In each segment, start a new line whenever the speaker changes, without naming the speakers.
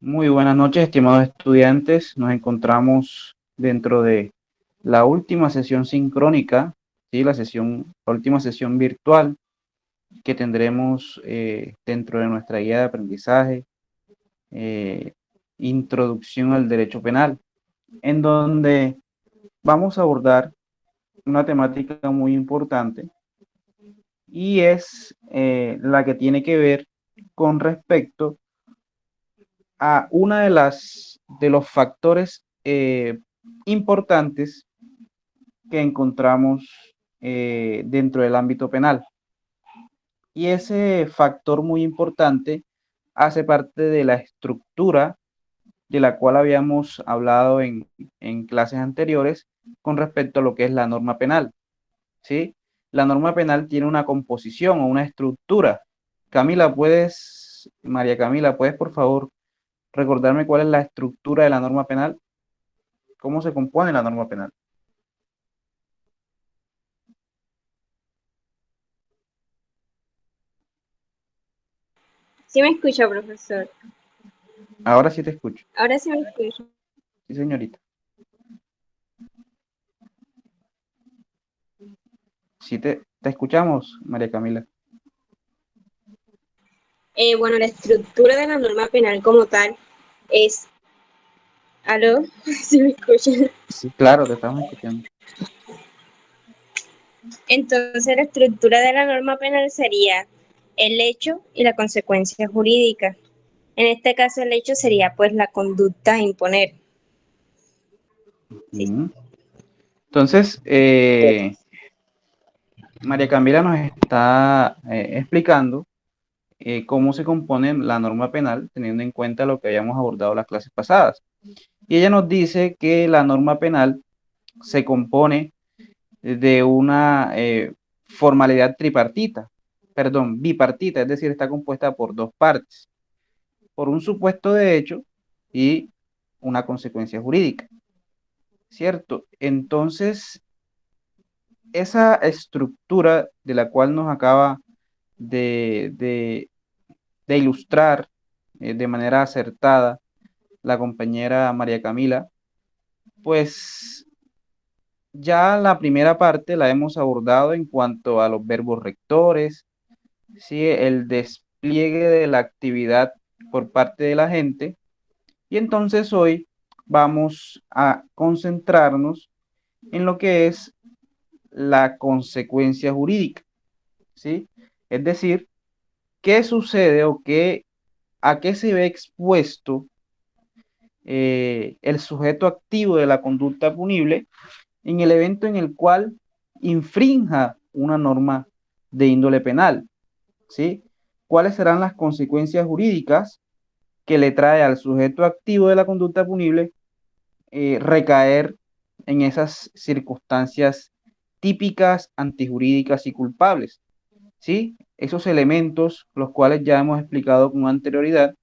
Muy buenas noches, estimados estudiantes. Nos encontramos dentro de la última sesión sincrónica, ¿sí? La última sesión virtual que tendremos dentro de nuestra guía de aprendizaje, eh, Introducción al Derecho Penal, en donde vamos a abordar una temática muy importante y es la que tiene que ver con respecto a una de los factores importantes que encontramos dentro del ámbito penal. Y ese factor muy importante hace parte de la estructura de la cual habíamos hablado en clases anteriores con respecto a lo que es la norma penal, ¿sí? La norma penal tiene una composición o una estructura. María Camila, ¿puedes por favor recordarme cuál es la estructura de la norma penal? ¿Cómo se compone la norma penal?
Sí me escucha, profesor.
Ahora sí te escucho.
Ahora sí me escucha.
Sí, señorita. Sí te escuchamos, María Camila.
Bueno, la estructura de la norma penal como tal es... ¿Aló? ¿Sí me escucha?
Sí, claro, te estamos escuchando.
Entonces, la estructura de la norma penal sería el hecho y la consecuencia jurídica. En este caso, el hecho sería pues la conducta a imponer. ¿Sí?
Mm. Entonces, María Camila nos está explicando cómo se compone la norma penal, teniendo en cuenta lo que habíamos abordado en las clases pasadas. Y ella nos dice que la norma penal se compone de una formalidad tripartita, perdón, bipartita, es decir, está compuesta por dos partes, por un supuesto de hecho y una consecuencia jurídica, ¿cierto? Entonces, esa estructura de la cual nos acaba de, de- de ilustrar de manera acertada la compañera María Camila, pues ya la primera parte la hemos abordado en cuanto a los verbos rectores, ¿sí? El despliegue de la actividad por parte de la gente. Y entonces hoy vamos a concentrarnos en lo que es la consecuencia jurídica, ¿sí? Es decir, qué sucede a qué se ve expuesto el sujeto activo de la conducta punible en el evento en el cual infrinja una norma de índole penal, ¿sí? ¿Cuáles serán las consecuencias jurídicas que le trae al sujeto activo de la conducta punible recaer en esas circunstancias típicas, antijurídicas y culpables? ¿Sí? Esos elementos, los cuales ya hemos explicado con anterioridad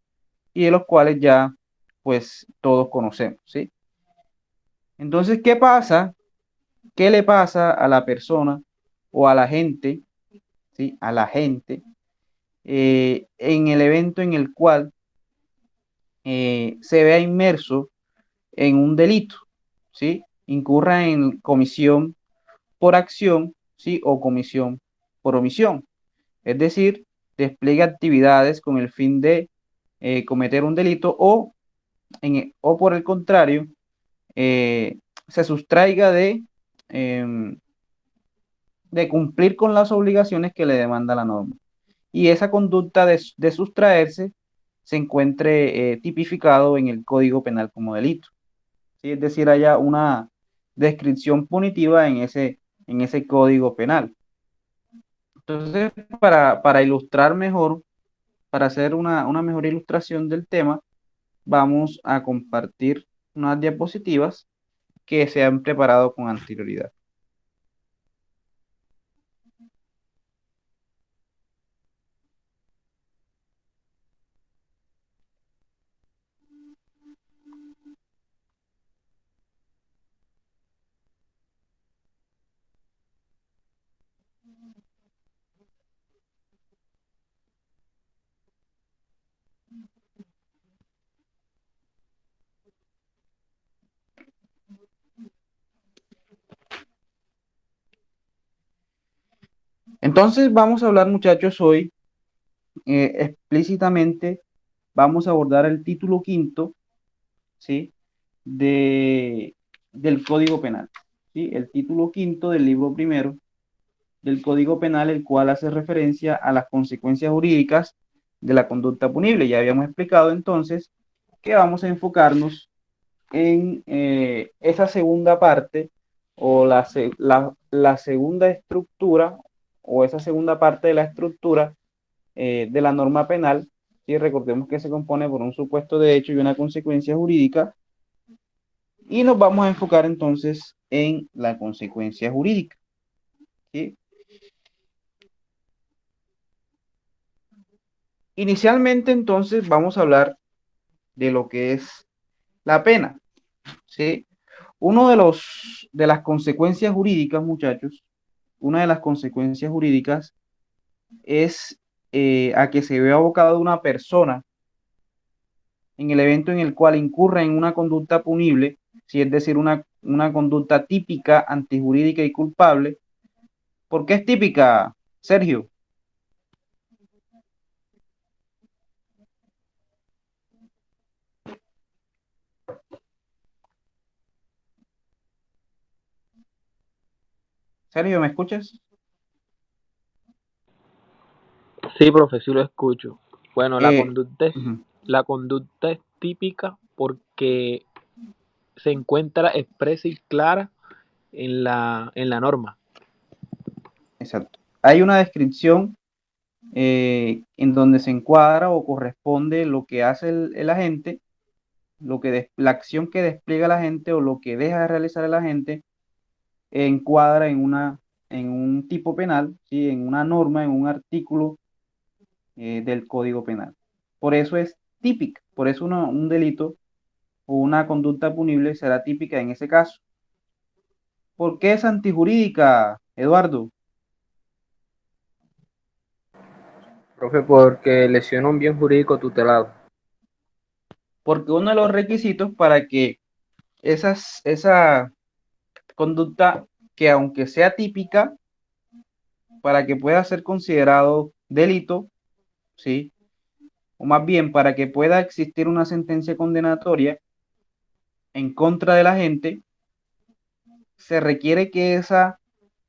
y de los cuales ya, pues, todos conocemos, ¿sí? Entonces, ¿qué pasa? ¿Qué le pasa a la persona o a la gente, ¿sí? A la gente en el evento en el cual se vea inmerso en un delito, ¿sí? Incurra en comisión por acción, ¿sí? O comisión por omisión. Es decir, despliegue actividades con el fin de cometer un delito o por el contrario, eh, se sustraiga em, de cumplir con las obligaciones que le demanda la norma. Y esa conducta de sustraerse se encuentre tipificado en el Código Penal como delito, ¿sí? Es decir, haya una descripción punitiva en ese Código Penal. Entonces, para ilustrar mejor, para hacer una mejor ilustración del tema, vamos a compartir unas diapositivas que se han preparado con anterioridad. Entonces vamos a hablar, muchachos, hoy explícitamente, vamos a abordar el título quinto, ¿sí? de, del Código Penal, ¿sí? El título quinto del libro primero del Código Penal, el cual hace referencia a las consecuencias jurídicas de la conducta punible. Ya habíamos explicado entonces que vamos a enfocarnos en esa segunda parte o la segunda estructura o esa segunda parte de la estructura de la norma penal. Y recordemos que se compone por un supuesto de hecho y una consecuencia jurídica, y nos vamos a enfocar entonces en la consecuencia jurídica, ¿sí? Inicialmente entonces vamos a hablar de lo que es la pena, ¿sí? Uno de las consecuencias jurídicas, muchachos, una de las consecuencias jurídicas es a que se vea abocado una persona en el evento en el cual incurra en una conducta punible, si es decir, una conducta típica, antijurídica y culpable. ¿Por qué es típica, Sergio? Sergio, ¿me escuchas?
Sí, profe, sí lo escucho. Bueno,
Eh, Ujú,
la conducta es típica porque se encuentra expresa y clara en la norma.
exacto. Hay una descripción en donde se encuadra o corresponde lo que hace el agente, la acción que despliega el agente o lo que deja de realizar el agente, encuadra en un tipo penal, ¿sí? En una norma, en un artículo del Código Penal. Por eso es típica, por eso un delito o una conducta punible será típica en ese caso. ¿Por qué es antijurídica, Eduardo?
Profe, porque lesiona un bien jurídico tutelado.
Porque uno de los requisitos para que esa conducta, que aunque sea típica, para que pueda ser considerado delito, ¿sí? O más bien para que pueda existir una sentencia condenatoria en contra de la gente, se requiere que esa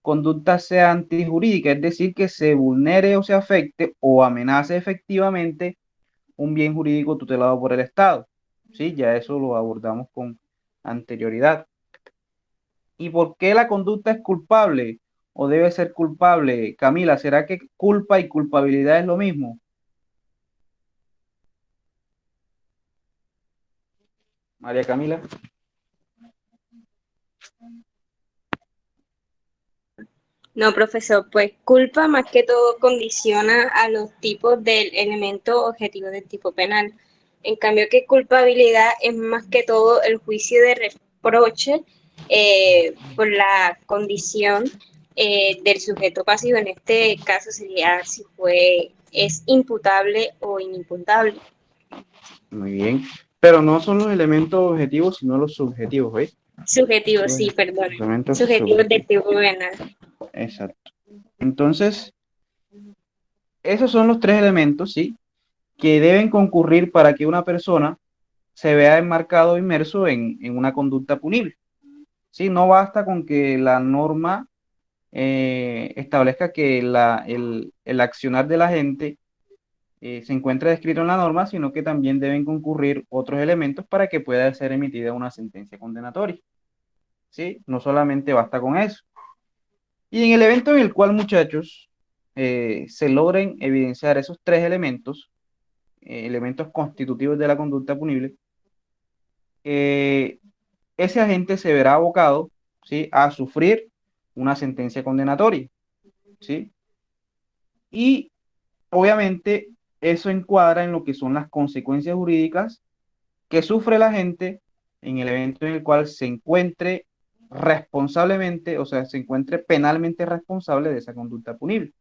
conducta sea antijurídica, es decir, que se vulnere o se afecte o amenace efectivamente un bien jurídico tutelado por el Estado. Sí, ya eso lo abordamos con anterioridad. ¿Y por qué la conducta es culpable o debe ser culpable? Camila, ¿será que culpa y culpabilidad es lo mismo? María Camila.
No, profesor, pues culpa más que todo condiciona a los tipos del elemento objetivo del tipo penal. En cambio que culpabilidad es más que todo el juicio de reproche por la condición del sujeto pasivo. En este caso sería si es imputable o inimputable.
Muy bien. Pero no son los elementos objetivos, sino los subjetivos, ¿veis?
Subjetivo,
Los
sí, perdón.
elementos
Subjetivo del
subjetivos.
tipo penal.
Exacto. Entonces, esos son los tres elementos, ¿sí? Que deben concurrir para que una persona se vea enmarcado o inmerso en una conducta punible. ¿Sí? No basta con que la norma establezca que el accionar de la gente se encuentra descrito en la norma, sino que también deben concurrir otros elementos para que pueda ser emitida una sentencia condenatoria. ¿Sí? No solamente basta con eso. Y en el evento en el cual, muchachos, se logren evidenciar esos tres elementos, elementos constitutivos de la conducta punible, eh, ese agente se verá abocado, ¿sí? A sufrir una sentencia condenatoria, ¿sí? Y obviamente eso encuadra en lo que son las consecuencias jurídicas que sufre la gente en el evento en el cual se encuentre responsablemente, o sea, se encuentre penalmente responsable de esa conducta punible.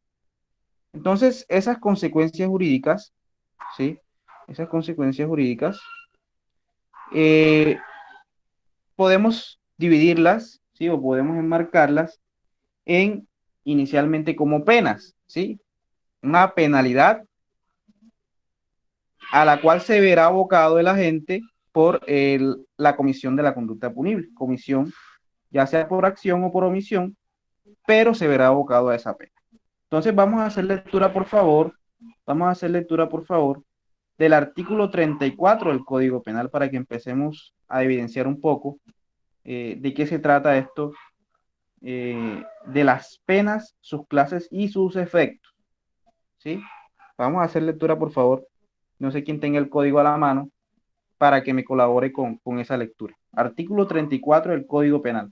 Entonces, esas consecuencias jurídicas, ¿sí? Esas consecuencias jurídicas, eh, podemos dividirlas, ¿sí? O podemos enmarcarlas en inicialmente como penas, ¿sí? Una penalidad a la cual se verá abocado el agente por la comisión de la conducta punible, comisión ya sea por acción o por omisión, pero se verá abocado a esa pena. Entonces vamos a hacer lectura, por favor, del artículo 34 del Código Penal para que empecemos a evidenciar un poco de qué se trata esto, de las penas, sus clases y sus efectos, ¿sí? Vamos a hacer lectura, por favor. No sé quién tenga el código a la mano para que me colabore con esa lectura. Artículo 34 del Código Penal.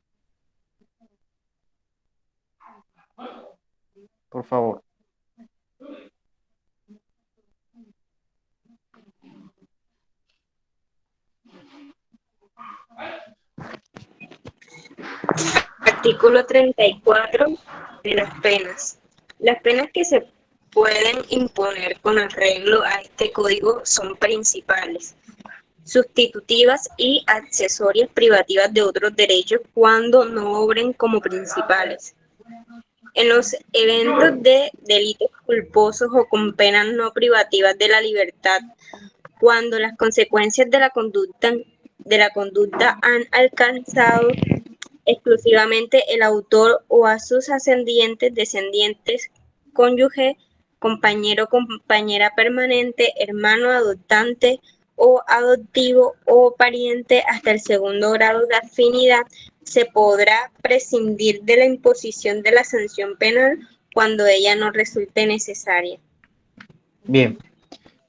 Por favor.
Artículo 34 de las penas. Las penas que se pueden imponer con arreglo a este código son principales, sustitutivas y accesorias privativas de otros derechos cuando no obren como principales. En los eventos de delitos culposos o con penas no privativas de la libertad, cuando las consecuencias de la conducta han alcanzado exclusivamente el autor o a sus ascendientes, descendientes, cónyuge, compañero o compañera permanente, hermano adoptante o adoptivo o pariente hasta el segundo grado de afinidad, se podrá prescindir de la imposición de la sanción penal cuando ella no resulte necesaria.
Bien,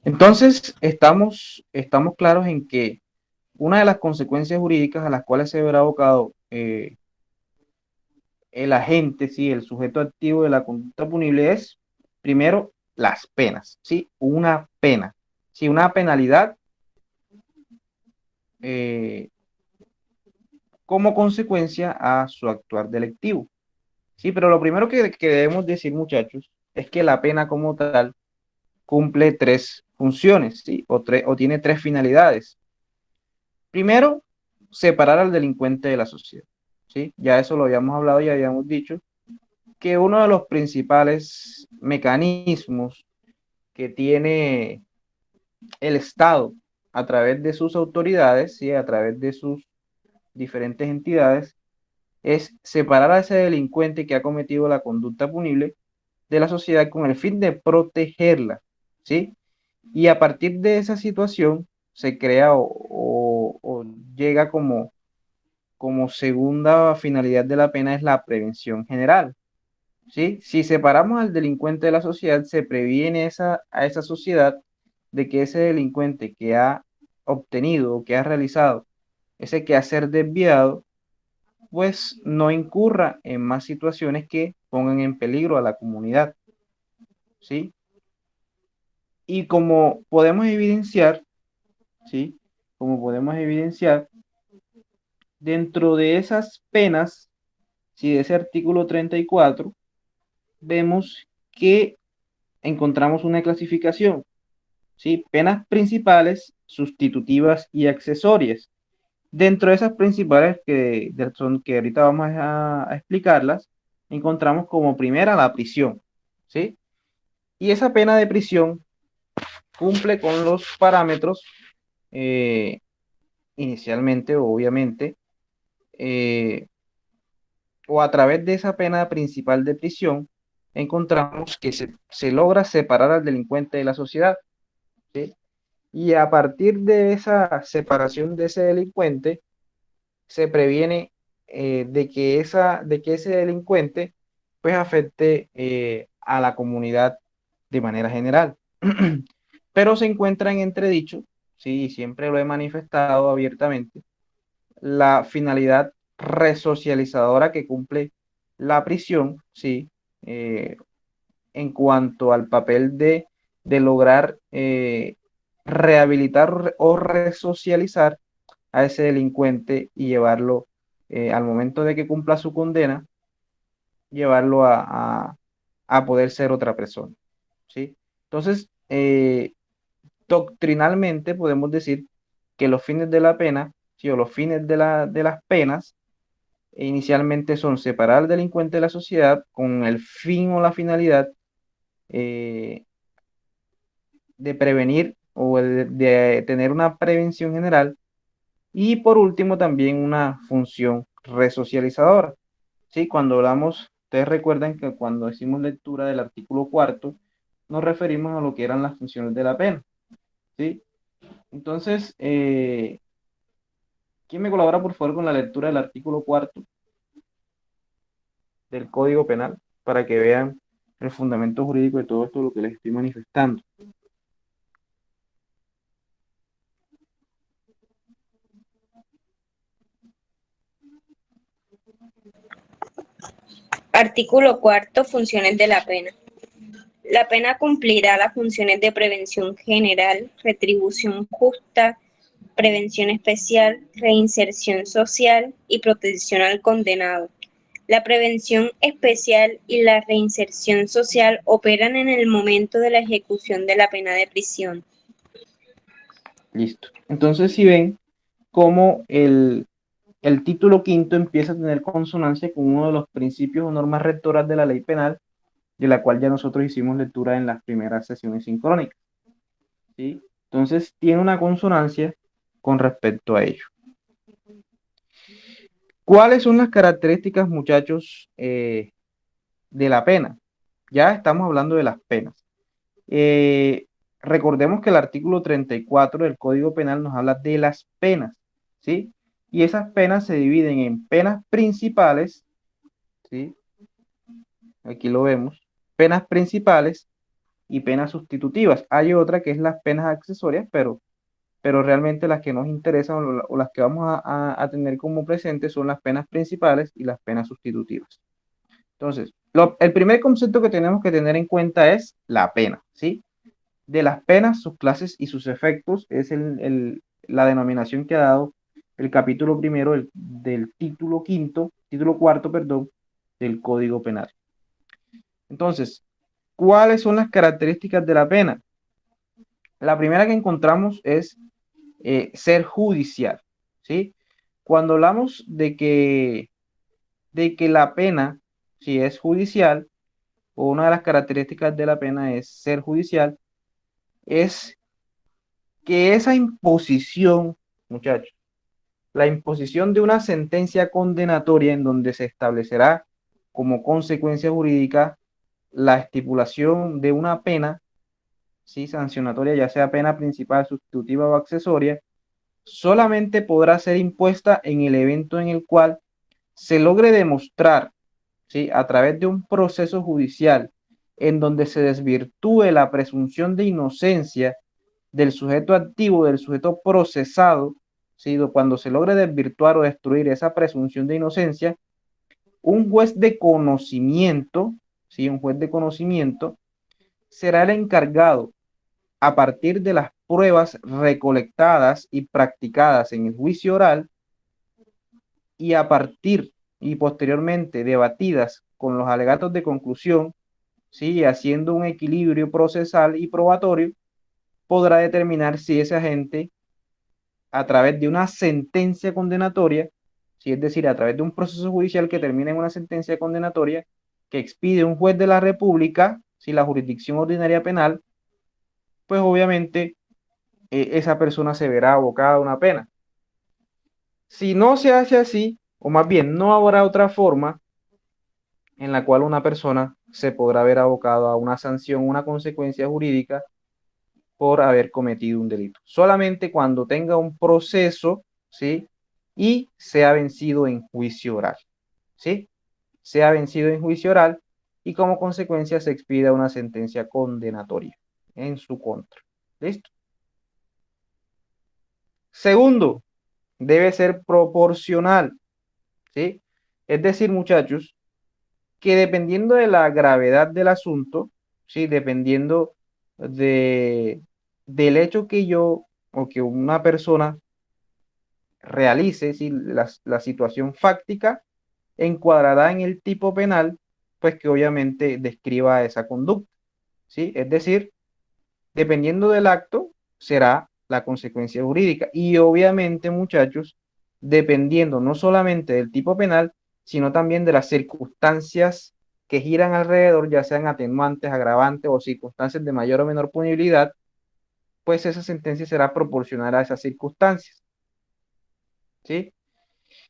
entonces estamos claros en que una de las consecuencias jurídicas a las cuales se verá abocado el agente, ¿sí? El sujeto activo de la conducta punible es, primero, las penas, ¿sí? Una pena, ¿sí? Una penalidad eh, como consecuencia a su actuar delictivo, ¿sí? Pero lo primero que debemos decir, muchachos, es que la pena como tal cumple tres funciones, ¿sí? O tiene tres finalidades. Primero, separar al delincuente de la sociedad, ¿sí? Ya eso lo habíamos hablado, ya habíamos dicho que uno de los principales mecanismos que tiene el Estado a través de sus autoridades, ¿sí? A través de sus diferentes entidades, es separar a ese delincuente que ha cometido la conducta punible de la sociedad con el fin de protegerla, ¿sí? Y a partir de esa situación se crea o llega como segunda finalidad de la pena es la prevención general, ¿sí? Si separamos al delincuente de la sociedad, se previene a esa sociedad de que ese delincuente que ha obtenido o que ha realizado ese quehacer desviado, pues no incurra en más situaciones que pongan en peligro a la comunidad, ¿sí? Y como podemos evidenciar, ¿sí? Como podemos evidenciar, dentro de esas penas, ¿sí? De ese artículo 34, vemos que encontramos una clasificación, ¿sí? Penas principales, sustitutivas y accesorias. Dentro de esas principales que ahorita vamos a explicarlas, encontramos como primera la prisión, ¿sí? Y esa pena de prisión cumple con los parámetros eh, inicialmente, obviamente, eh, o a través de esa pena principal de prisión, encontramos que se logra separar al delincuente de la sociedad, ¿sí? Y a partir de esa separación de ese delincuente, se previene de que ese delincuente pues afecte a la comunidad de manera general. Pero se encuentra en entredicho, sí, y siempre lo he manifestado abiertamente, la finalidad resocializadora que cumple la prisión, sí, eh, en cuanto al papel de lograr rehabilitar o resocializar a ese delincuente y llevarlo al momento de que cumpla su condena, llevarlo a poder ser otra persona, ¿sí? Entonces, doctrinalmente podemos decir que los fines de la pena, ¿sí? O los fines de las penas inicialmente son separar al delincuente de la sociedad con el fin o la finalidad de prevenir o de tener una prevención general, y por último también una función resocializadora. ¿Sí? Cuando hablamos, ustedes recuerdan que cuando hicimos lectura del artículo cuarto, nos referimos a lo que eran las funciones de la pena. ¿Sí? Entonces, ¿quién me colabora por favor con la lectura del artículo cuarto del Código Penal para que vean el fundamento jurídico de todo esto, lo que les estoy manifestando?
Artículo cuarto, funciones de la pena. La pena cumplirá las funciones de prevención general, retribución justa, prevención especial, reinserción social y protección al condenado. La prevención especial y la reinserción social operan en el momento de la ejecución de la pena de prisión.
Listo. Entonces, si ven cómo el título quinto empieza a tener consonancia con uno de los principios o normas rectoras de la ley penal, de la cual ya nosotros hicimos lectura en las primeras sesiones sincrónicas. ¿Sí? Entonces, tiene una consonancia con respecto a ello. ¿Cuáles son las características, muchachos, de la pena? Ya estamos hablando de las penas. Recordemos que el artículo 34 del Código Penal nos habla de las penas, ¿sí? Y esas penas se dividen en penas principales, ¿sí? Aquí lo vemos, penas principales y penas sustitutivas. Hay otra que es las penas accesorias, pero realmente las que nos interesan o las que vamos a tener como presentes son las penas principales y las penas sustitutivas. Entonces, el primer concepto que tenemos que tener en cuenta es la pena, ¿sí? De las penas, sus clases y sus efectos es la denominación que ha dado el capítulo primero del título cuarto, perdón, del Código Penal. Entonces, ¿cuáles son las características de la pena? La primera que encontramos es ser judicial, ¿sí? Cuando hablamos de que la pena, si es judicial, o una de las características de la pena es ser judicial, es que esa imposición, muchachos, la imposición de una sentencia condenatoria en donde se establecerá como consecuencia jurídica la estipulación de una pena, ¿sí? Sancionatoria, ya sea pena principal, sustitutiva o accesoria, solamente podrá ser impuesta en el evento en el cual se logre demostrar, ¿sí? A través de un proceso judicial en donde se desvirtúe la presunción de inocencia del sujeto activo, del sujeto procesado, ¿sí? Cuando se logre desvirtuar o destruir esa presunción de inocencia, un juez de conocimiento, ¿sí? Un juez de conocimiento será el encargado, a partir de las pruebas recolectadas y practicadas en el juicio oral, y a partir y posteriormente debatidas con los alegatos de conclusión, ¿sí? Haciendo un equilibrio procesal y probatorio, podrá determinar si ese agente, a través de una sentencia condenatoria, ¿sí? Es decir, a través de un proceso judicial que termina en una sentencia condenatoria que expide un juez de la República, si la jurisdicción ordinaria penal, pues obviamente esa persona se verá abocada a una pena. Si no se hace así, o más bien no habrá otra forma en la cual una persona se podrá ver abocado a una sanción, una consecuencia jurídica por haber cometido un delito. Solamente cuando tenga un proceso, ¿sí? Y sea vencido en juicio oral, ¿sí? Sea vencido en juicio oral y como consecuencia se expida una sentencia condenatoria en su contra. ¿Listo? Segundo, debe ser proporcional, ¿sí? Es decir, muchachos, que dependiendo de la gravedad del asunto, ¿sí? Dependiendo de, del hecho que yo o que una persona realice, ¿sí? La situación fáctica encuadrará en el tipo penal, pues que obviamente describa esa conducta, ¿sí? Es decir, dependiendo del acto, será la consecuencia jurídica. Y obviamente, muchachos, dependiendo no solamente del tipo penal, sino también de las circunstancias que giran alrededor, ya sean atenuantes, agravantes o circunstancias de mayor o menor punibilidad, pues esa sentencia será proporcional a esas circunstancias. ¿Sí?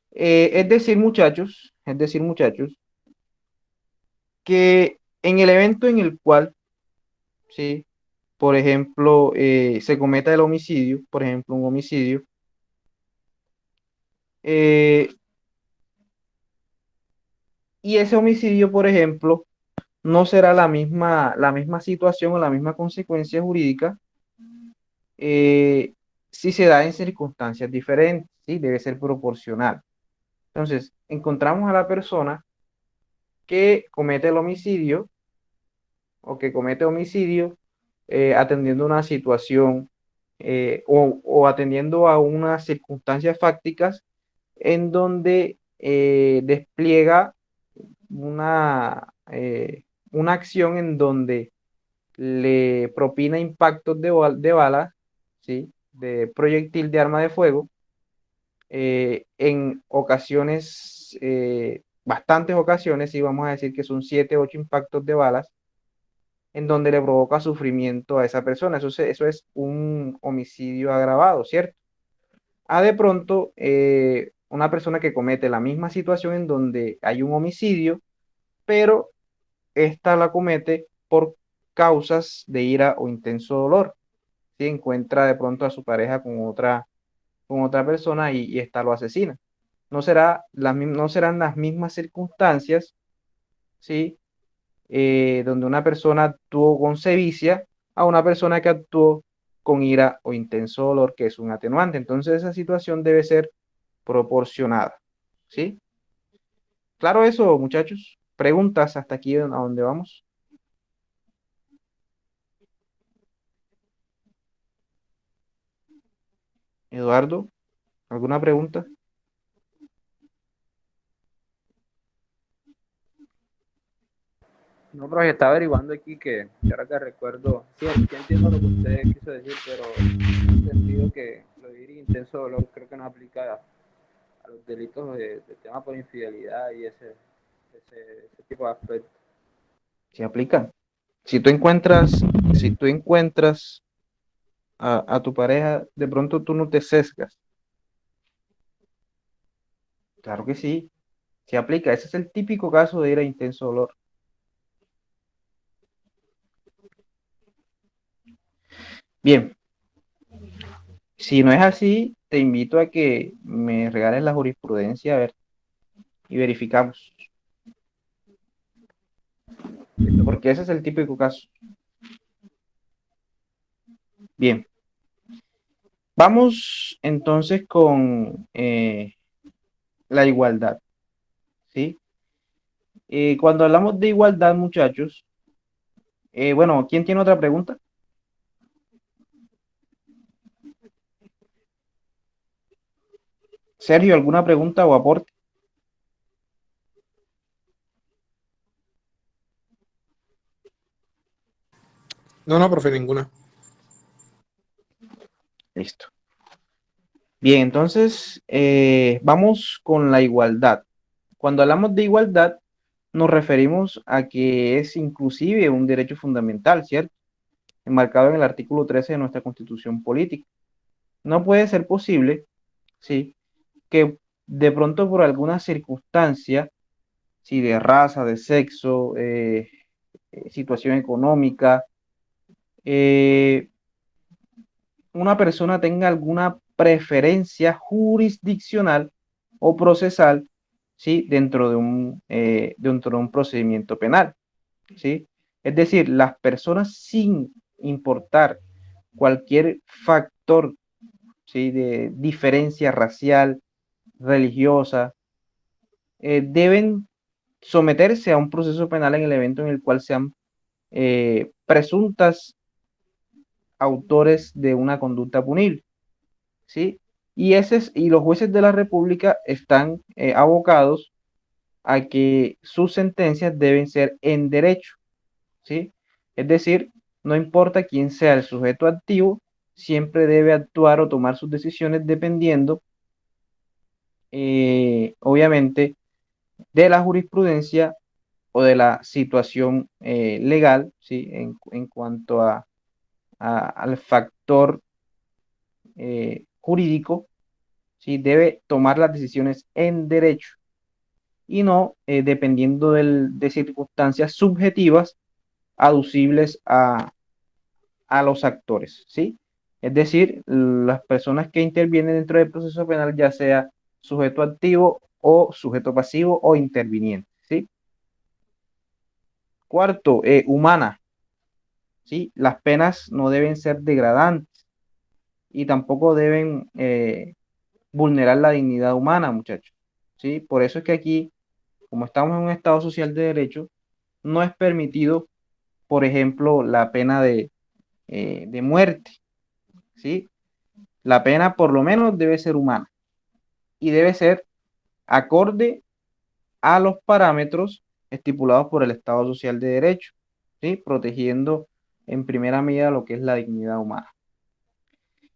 Es decir, muchachos, que en el evento en el cual, ¿sí? Por ejemplo, se cometa el homicidio, por ejemplo, un homicidio, eh, y ese homicidio, por ejemplo, no será la misma situación o la misma consecuencia jurídica eh, si se da en circunstancias diferentes, ¿sí? Debe ser proporcional. Entonces, encontramos a la persona que comete el homicidio o que comete homicidio atendiendo una situación o atendiendo a unas circunstancias fácticas en donde despliega una acción en donde le propina impactos de bala, ¿sí? De proyectil de arma de fuego, en ocasiones, bastantes ocasiones, y vamos a decir que son 7, 8 impactos de balas, en donde le provoca sufrimiento a esa persona. Eso es un homicidio agravado, ¿cierto? A de pronto, una persona que comete la misma situación en donde hay un homicidio, pero esta la comete por causas de ira o intenso dolor. Si encuentra de pronto a su pareja con otra persona y esta lo asesina. No serán las mismas circunstancias, ¿sí? Donde una persona actuó con sevicia a una persona que actuó con ira o intenso dolor, que es un atenuante. Entonces esa situación debe ser proporcionada, ¿sí? Claro eso, muchachos. Preguntas hasta aquí a donde vamos. Eduardo, ¿alguna pregunta?
No, pero estaba averiguando aquí que ahora que recuerdo, sí, sí entiendo lo que usted quiso decir, pero en el sentido que lo de ir intenso dolor creo que no aplica a los delitos de tema por infidelidad y ese tipo de aspectos.
Se aplican. Si tú encuentras a tu pareja, de pronto tú no te sesgas. Claro que sí, se aplica. Ese es el típico caso de ira intenso dolor. Bien, si no es así, te invito a que me regales la jurisprudencia, a ver, y verificamos. Porque ese es el típico caso. Bien, vamos entonces con la igualdad, ¿sí? Cuando hablamos de igualdad, muchachos, bueno, ¿quién tiene otra pregunta? Sergio, ¿alguna pregunta o aporte?
No, profe, ninguna.
Listo. Bien, entonces vamos con la igualdad. Cuando hablamos de igualdad, nos referimos a que es inclusive un derecho fundamental, ¿cierto? Enmarcado en el artículo 13 de nuestra Constitución Política. No puede ser posible, ¿sí? Que de pronto por alguna circunstancia, si de raza, de sexo, situación económica, eh, una persona tenga alguna preferencia jurisdiccional o procesal, ¿sí? Dentro de un procedimiento penal, ¿sí? Es decir, las personas sin importar cualquier factor, ¿sí? De diferencia racial, religiosa, deben someterse a un proceso penal en el evento en el cual sean presuntas autores de una conducta punible, ¿sí? Y los jueces de la República están abocados a que sus sentencias deben ser en derecho, ¿sí? Es decir, no importa quién sea el sujeto activo, siempre debe actuar o tomar sus decisiones dependiendo, obviamente, de la jurisprudencia o de la situación legal, ¿sí? En cuanto al factor jurídico, ¿sí? Debe tomar las decisiones en derecho y no dependiendo de circunstancias subjetivas aducibles a los actores, ¿sí? Es decir, las personas que intervienen dentro del proceso penal, ya sea sujeto activo o sujeto pasivo o interviniente, ¿sí? Cuarto, humana, ¿sí? Las penas no deben ser degradantes y tampoco deben vulnerar la dignidad humana, muchachos, ¿sí? Por eso es que aquí, como estamos en un Estado social de derecho, no es permitido, por ejemplo, la pena de muerte, ¿sí? La pena por lo menos debe ser humana y debe ser acorde a los parámetros estipulados por el Estado social de derecho, ¿sí? Protegiendo en primera medida lo que es la dignidad humana.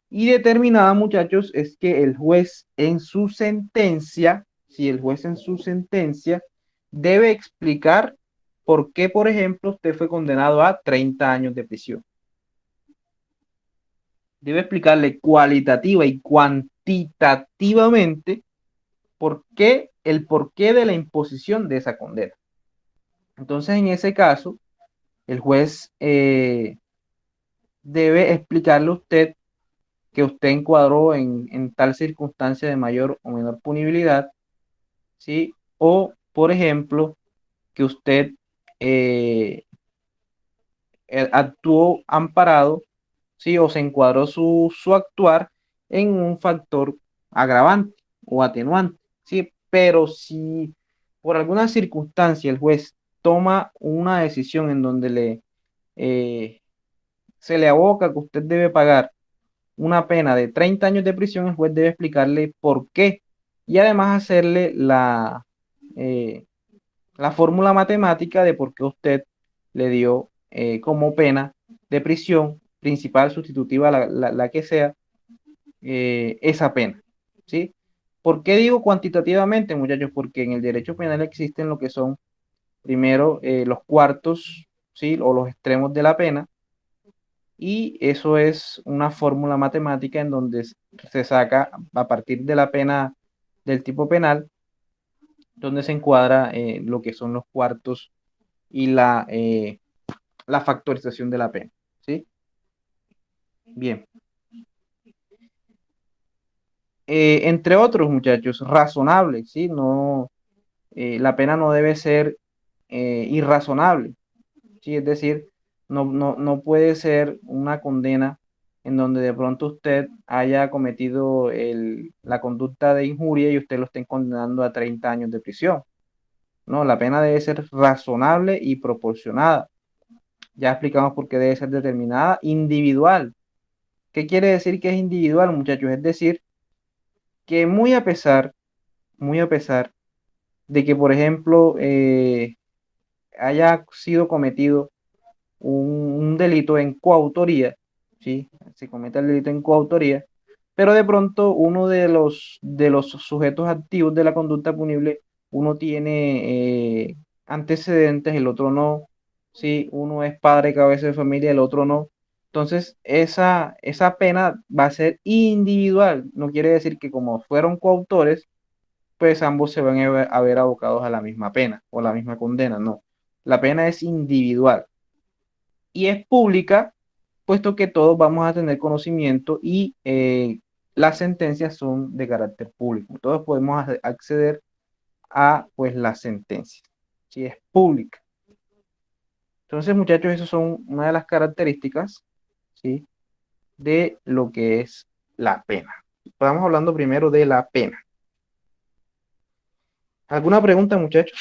Y determinada, muchachos, es que el juez en su sentencia, si el juez en su sentencia debe explicar por qué, por ejemplo, usted fue condenado a 30 años de prisión. Debe explicarle cualitativa y cuantitativamente el porqué de la imposición de esa condena. Entonces, en ese caso, el juez debe explicarle a usted que usted encuadró en tal circunstancia de mayor o menor punibilidad, ¿sí? O, por ejemplo, que usted eh, actuó amparado, ¿sí? O se encuadró su actuar en un factor agravante o atenuante, ¿sí? Pero si por alguna circunstancia el juez toma una decisión en donde eh, se le aboca que usted debe pagar una pena de 30 años de prisión, el juez debe explicarle por qué y además hacerle eh, la fórmula matemática de por qué usted le dio como pena de prisión principal, sustitutiva, la que sea, esa pena, ¿sí? ¿Por qué digo cuantitativamente, muchachos? Porque en el derecho penal existen lo que son, primero, los cuartos, ¿sí? O los extremos de la pena, y eso es una fórmula matemática en donde se saca a partir de la pena del tipo penal, donde se encuadra lo que son los cuartos y la factorización de la pena, ¿sí? Bien. Entre otros, muchachos, razonable, ¿sí? No, la pena no debe ser irrazonable, ¿sí? Es decir, no puede ser una condena en donde de pronto usted haya cometido la conducta de injuria y usted lo estén condenando a 30 años de prisión. No, la pena debe ser razonable y proporcionada. Ya explicamos por qué debe ser determinada individual. ¿Qué quiere decir que es individual, muchachos? Es decir, que muy a pesar de que, por ejemplo, haya sido cometido un delito en coautoría, ¿sí? Se comete el delito en coautoría, pero de pronto uno de los sujetos activos de la conducta punible, uno tiene antecedentes, el otro no, ¿sí? Uno es padre, cabeza de familia, el otro no. Entonces, esa pena va a ser individual. No quiere decir que como fueron coautores, pues ambos se van a ver abocados a la misma pena o la misma condena, no. La pena es individual y es pública, puesto que todos vamos a tener conocimiento y las sentencias son de carácter público. Todos podemos acceder a pues la sentencia, si es pública. Entonces, muchachos, esas son una de las características, ¿sí? De lo que es la pena. Estamos hablando primero de la pena. ¿Alguna pregunta, muchachos?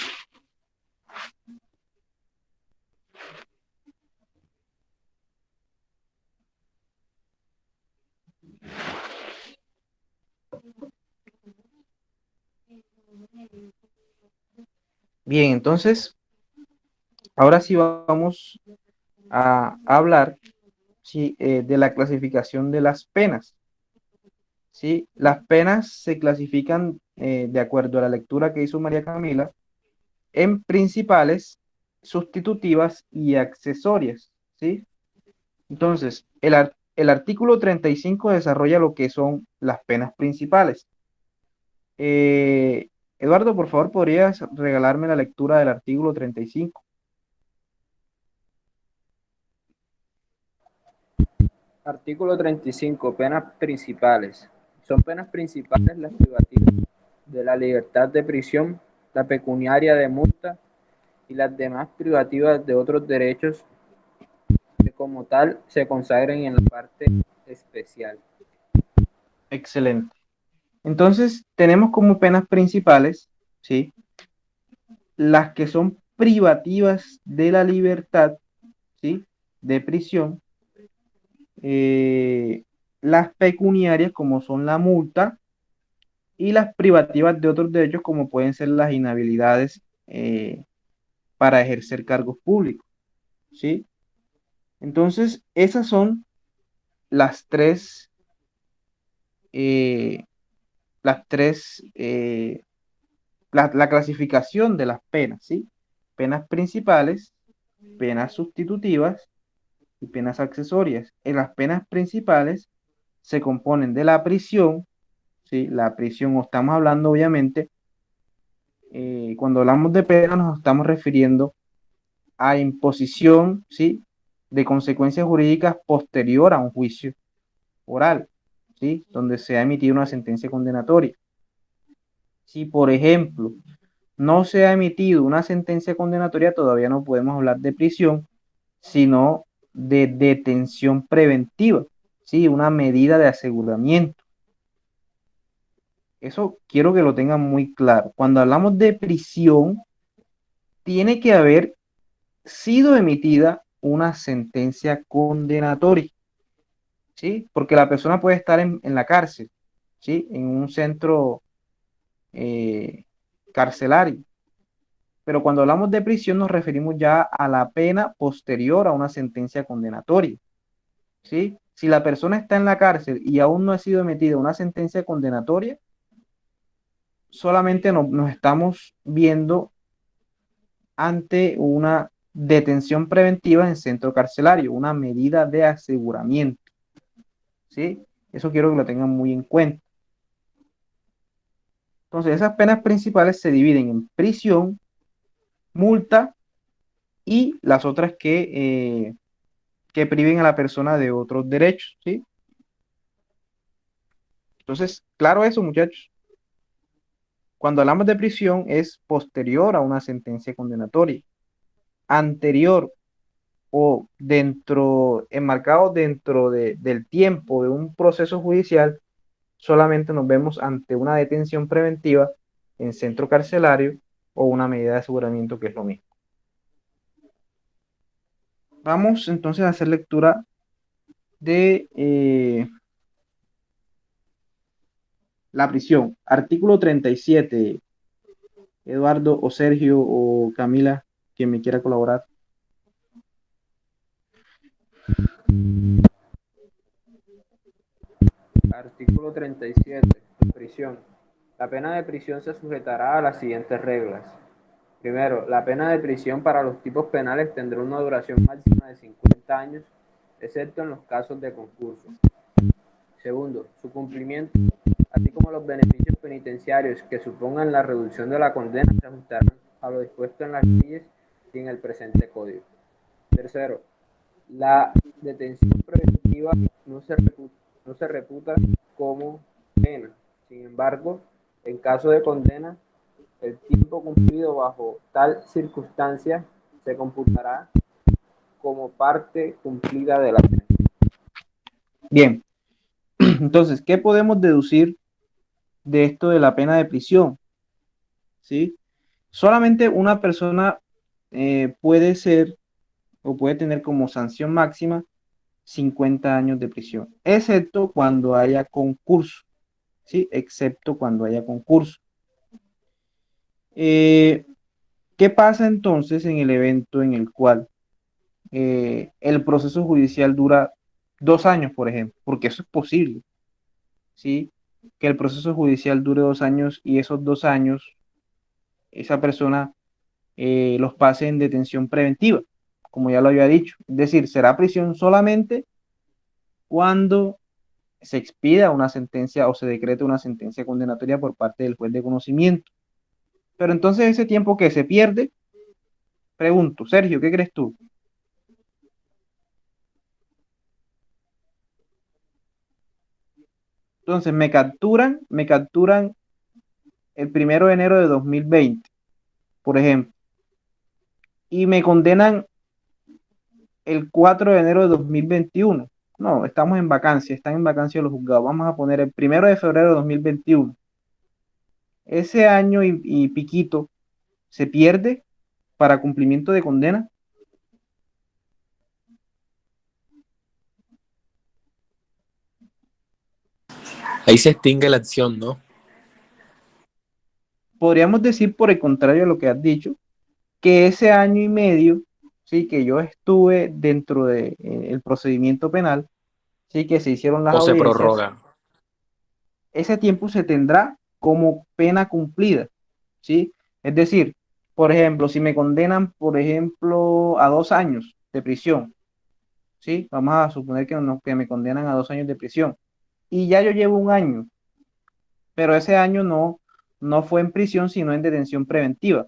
Bien, entonces, ahora sí vamos a hablar, ¿sí? De la clasificación de las penas. ¿Sí? Las penas se clasifican de acuerdo a la lectura que hizo María Camila, en principales, sustitutivas y accesorias, ¿sí? Entonces, el artículo 35 desarrolla lo que son las penas principales. Eduardo, por favor, ¿podrías regalarme la lectura del artículo 35?
Artículo 35. Penas principales. Son penas principales las privativas de la libertad de prisión, la pecuniaria de multa y las demás privativas de otros derechos que como tal se consagren en la parte especial.
Excelente. Entonces, tenemos como penas principales, ¿sí? Las que son privativas de la libertad, ¿sí? De prisión, las pecuniarias como son la multa y las privativas de otros derechos como pueden ser las inhabilidades para ejercer cargos públicos, ¿sí? Entonces, esas son las tres, eh, la clasificación de las penas, ¿sí? Penas principales, penas sustitutivas y penas accesorias. En las penas principales se componen de la prisión, ¿sí? La prisión, o estamos hablando obviamente, cuando hablamos de pena nos estamos refiriendo a imposición, ¿sí? De consecuencias jurídicas posterior a un juicio oral, ¿sí? Donde se ha emitido una sentencia condenatoria. Si, por ejemplo, no se ha emitido una sentencia condenatoria, todavía no podemos hablar de prisión, sino de detención preventiva, ¿sí? Una medida de aseguramiento. Eso quiero que lo tengan muy claro. Cuando hablamos de prisión, tiene que haber sido emitida una sentencia condenatoria, ¿sí? Porque la persona puede estar en la cárcel, ¿sí? En un centro eh, carcelario. Pero cuando hablamos de prisión nos referimos ya a la pena posterior a una sentencia condenatoria, ¿sí? Si la persona está en la cárcel y aún no ha sido emitida una sentencia condenatoria, solamente nos estamos viendo ante una detención preventiva en centro carcelario, una medida de aseguramiento, ¿sí? Eso quiero que lo tengan muy en cuenta. Entonces, esas penas principales se dividen en prisión, multa y las otras que priven a la persona de otros derechos, ¿sí? Entonces, claro eso, muchachos. Cuando hablamos de prisión es posterior a una sentencia condenatoria, anterior o enmarcado dentro del tiempo de un proceso judicial, solamente nos vemos ante una detención preventiva en centro carcelario o una medida de aseguramiento, que es lo mismo. Vamos entonces a hacer lectura de la prisión. Artículo 37. Eduardo o Sergio o Camila, quien me quiera colaborar.
Artículo 37. Prisión. La pena de prisión se sujetará a las siguientes reglas. Primero, la pena de prisión para los tipos penales tendrá una duración máxima de 50 años, excepto en los casos de concurso. Segundo, su cumplimiento, así como los beneficios penitenciarios que supongan la reducción de la condena, se ajustarán a lo dispuesto en las leyes y en el presente código. Tercero, la detención preventiva no se reputa como pena. Sin embargo, en caso de condena, el tiempo cumplido bajo tal circunstancia se computará como parte cumplida de la pena.
Bien, entonces, ¿qué podemos deducir de esto de la pena de prisión? ¿Sí? Solamente una persona puede ser o puede tener como sanción máxima 50 años de prisión, excepto cuando haya concurso, ¿sí? Excepto cuando haya concurso. ¿Qué pasa entonces en el evento en el cual el proceso judicial dura 2 años, por ejemplo? Porque eso es posible, ¿sí? Que el proceso judicial dure 2 años y esos 2 años esa persona los pase en detención preventiva, como ya lo había dicho. Es decir, será prisión solamente cuando se expida una sentencia o se decrete una sentencia condenatoria por parte del juez de conocimiento. Pero entonces ese tiempo que se pierde, pregunto, Sergio, ¿qué crees tú? Entonces me capturan el 1 de enero de 2020, por ejemplo, y me condenan el 4 de enero de 2021. No, están en vacancia los juzgados. Vamos a poner el 1 de febrero de 2021. Ese año y piquito se pierde para cumplimiento de condena.
Ahí se extingue la acción, ¿no?
Podríamos decir, por el contrario a lo que has dicho, que ese año y medio, sí, que yo estuve dentro de, el procedimiento penal, sí, que se hicieron las
O se
audiencias,
prorroga.
ese tiempo se tendrá como pena cumplida, ¿sí? Es decir, por ejemplo, si me condenan, por ejemplo, a 2 años de prisión, ¿sí? Vamos a suponer que me condenan a 2 años de prisión y ya yo llevo un año, pero ese año no fue en prisión, sino en detención preventiva.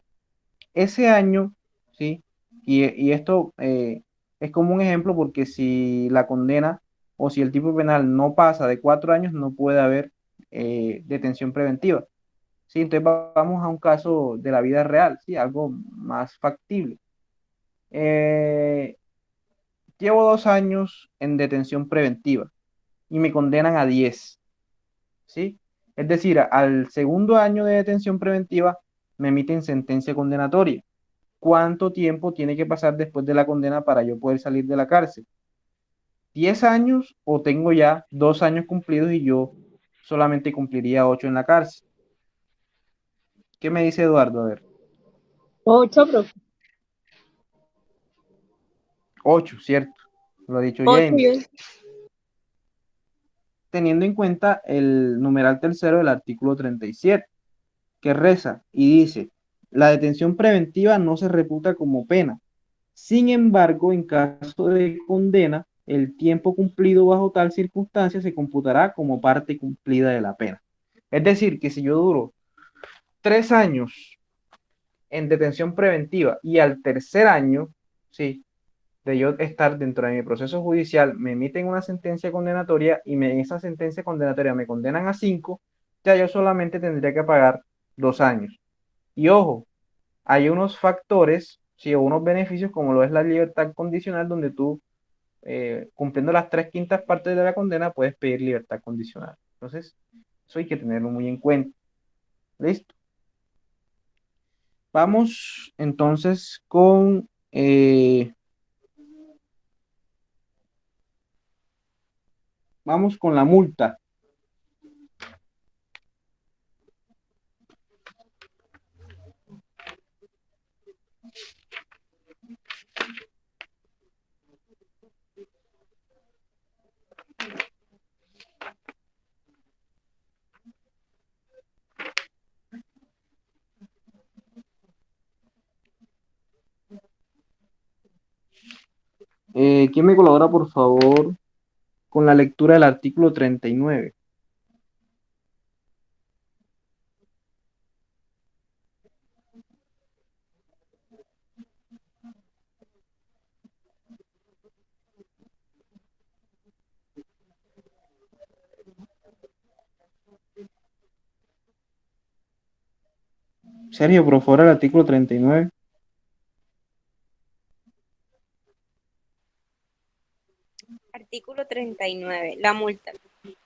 Ese año, ¿sí? Y esto es como un ejemplo porque si la condena o si el tipo penal no pasa de 4 años, no puede haber detención preventiva. Sí, entonces vamos a un caso de la vida real, sí, algo más factible. Eh, Llevo 2 años en detención preventiva y me condenan a 10, ¿sí? Es decir, al segundo año de detención preventiva me emiten sentencia condenatoria. ¿Cuánto tiempo tiene que pasar después de la condena para yo poder salir de la cárcel? ¿10 años o tengo ya 2 años cumplidos y yo solamente cumpliría 8 en la cárcel? ¿Qué me dice Eduardo? A ver,
8, profe.
8, ¿cierto? Lo ha dicho
8
James.
yo.
Teniendo en cuenta el numeral tercero del artículo 37, que reza y dice, la detención preventiva no se reputa como pena. Sin embargo, en caso de condena, el tiempo cumplido bajo tal circunstancia se computará como parte cumplida de la pena. Es decir, que si yo duro 3 años en detención preventiva y al tercer año, sí, de yo estar dentro de mi proceso judicial, me emiten una sentencia condenatoria y en esa sentencia condenatoria me condenan a 5, ya yo solamente tendría que pagar 2 años. Y ojo, hay unos factores, sí, o unos beneficios como lo es la libertad condicional, donde tú, cumpliendo las 3/5 partes de la condena, puedes pedir libertad condicional. Entonces, eso hay que tenerlo muy en cuenta. ¿Listo? Vamos entonces vamos con la multa. ¿Quién me colabora, por favor, con la lectura del artículo 39? Sergio, por favor, el artículo 39.
Artículo 39. La multa.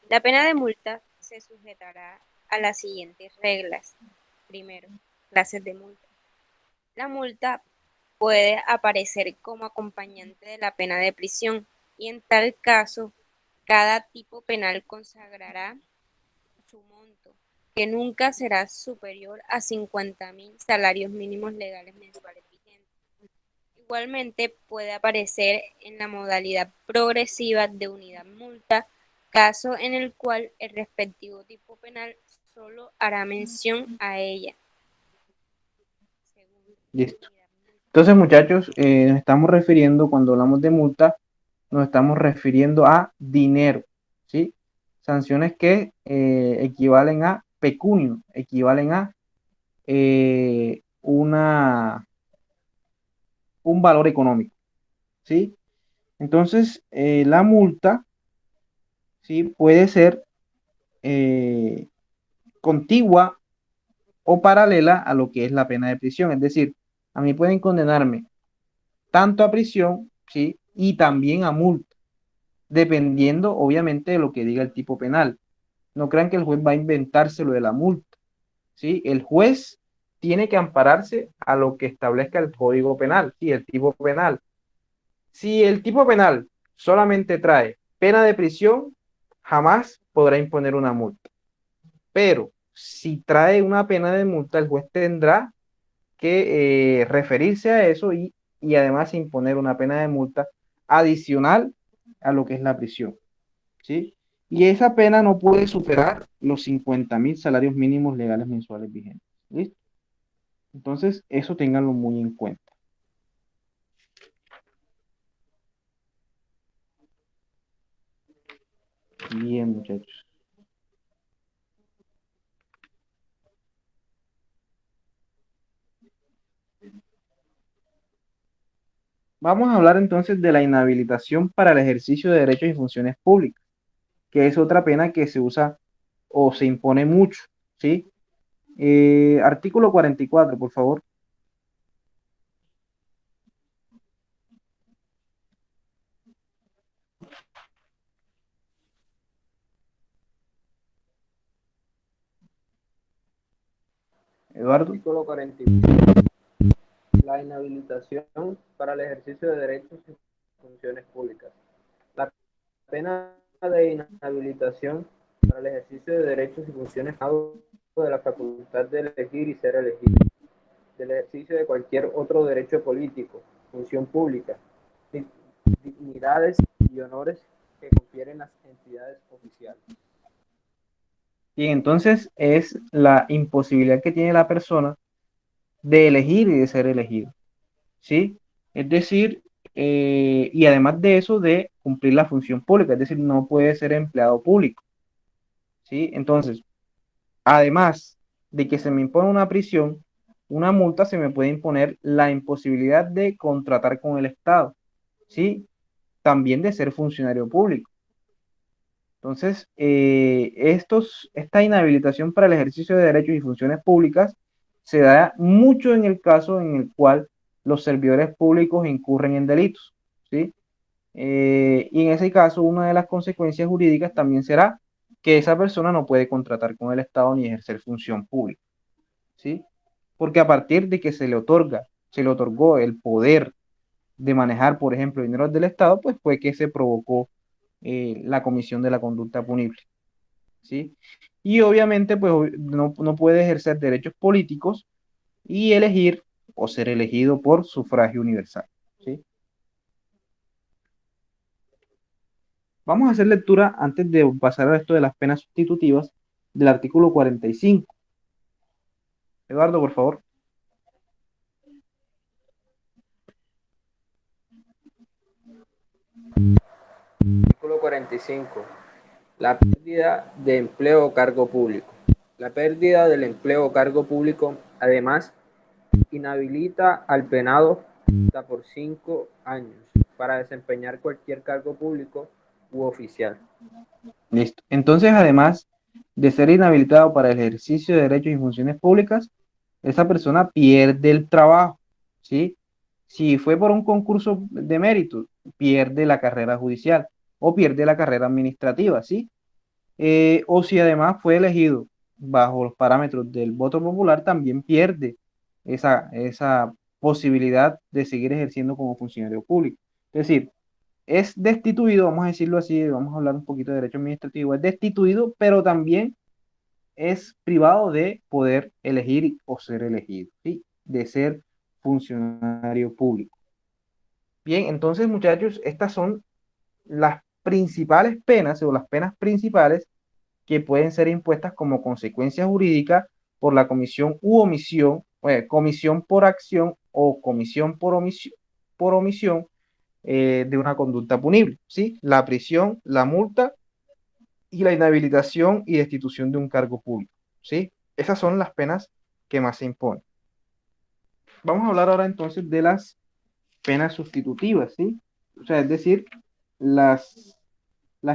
La pena de multa se sujetará a las siguientes reglas. Primero, clases de multa. La multa puede aparecer como acompañante de la pena de prisión y en tal caso, cada tipo penal consagrará su monto, que nunca será superior a 50.000 salarios mínimos legales mensuales vigentes. Igualmente puede aparecer en la modalidad progresiva de unidad multa, caso en el cual el respectivo tipo penal solo hará mención a ella. Segundo,
Listo. Entonces, muchachos, nos estamos refiriendo, cuando hablamos de multa, nos estamos refiriendo a dinero, ¿sí? Sanciones que equivalen a pecunio, equivalen a un valor económico, ¿sí? Entonces, la multa, ¿sí? Puede ser eh, contigua o paralela a lo que es la pena de prisión. Es decir, a mí pueden condenarme tanto a prisión, ¿sí? Y también a multa, dependiendo obviamente de lo que diga el tipo penal. No crean que el juez va a inventarse lo de la multa, ¿sí? El juez tiene que ampararse a lo que establezca el Código Penal, ¿sí? El tipo penal. Si el tipo penal solamente trae pena de prisión, jamás podrá imponer una multa. Pero si trae una pena de multa, el juez tendrá que referirse a eso y además imponer una pena de multa adicional a lo que es la prisión, ¿sí? Y esa pena no puede superar los 50.000 salarios mínimos legales mensuales vigentes. ¿Listo? Entonces, eso ténganlo muy en cuenta. Bien, muchachos. Vamos a hablar entonces de la inhabilitación para el ejercicio de derechos y funciones públicas, que es otra pena que se usa o se impone mucho, ¿sí? Artículo 44, por favor. Eduardo.
Artículo 41. La inhabilitación para el ejercicio de derechos y funciones públicas. La pena de inhabilitación para el ejercicio de derechos y funciones de la facultad de elegir y ser elegido, del ejercicio de cualquier otro derecho político, función pública, dignidades y honores que confieren las entidades oficiales.
Y entonces es la imposibilidad que tiene la persona de elegir y de ser elegido, ¿sí? Es decir, y además de eso, de cumplir la función pública, es decir, no puede ser empleado público, ¿sí? Entonces, además de que se me impone una prisión, una multa, se me puede imponer la imposibilidad de contratar con el Estado, ¿sí? También de ser funcionario público. Entonces, esta inhabilitación para el ejercicio de derechos y funciones públicas se da mucho en el caso en el cual los servidores públicos incurren en delitos, ¿sí? Y en ese caso, una de las consecuencias jurídicas también será que esa persona no puede contratar con el Estado ni ejercer función pública, ¿sí? Porque a partir de que se le otorgó el poder de manejar, por ejemplo, dinero del Estado, pues fue que se provocó la comisión de la conducta punible, ¿sí? Y obviamente, pues no puede ejercer derechos políticos y elegir o ser elegido por sufragio universal, ¿sí? Vamos a hacer lectura antes de pasar a esto de las penas sustitutivas del artículo 45. Eduardo, por favor.
Artículo 45. La pérdida de empleo o cargo público. La pérdida del empleo o cargo público, además, inhabilita al penado hasta por 5 años para desempeñar cualquier cargo público u oficial.
Listo. Entonces, además de ser inhabilitado para el ejercicio de derechos y funciones públicas, esa persona pierde el trabajo, ¿sí? Si fue por un concurso de mérito, pierde la carrera judicial o pierde la carrera administrativa, ¿sí? O si además fue elegido bajo los parámetros del voto popular, también pierde esa posibilidad de seguir ejerciendo como funcionario público. Es decir, es destituido, vamos a decirlo así, vamos a hablar un poquito de derecho administrativo, es destituido, pero también es privado de poder elegir o ser elegido, ¿sí? De ser funcionario público. Bien, entonces muchachos, estas son las principales penas o las penas principales que pueden ser impuestas como consecuencia jurídica por la comisión u omisión comisión por acción o comisión por omisión de una conducta punible, ¿sí? La prisión, la multa y la inhabilitación y destitución de un cargo público, ¿sí? Esas son las penas que más se imponen. Vamos a hablar ahora entonces de las penas sustitutivas, ¿sí? O sea, es decir, las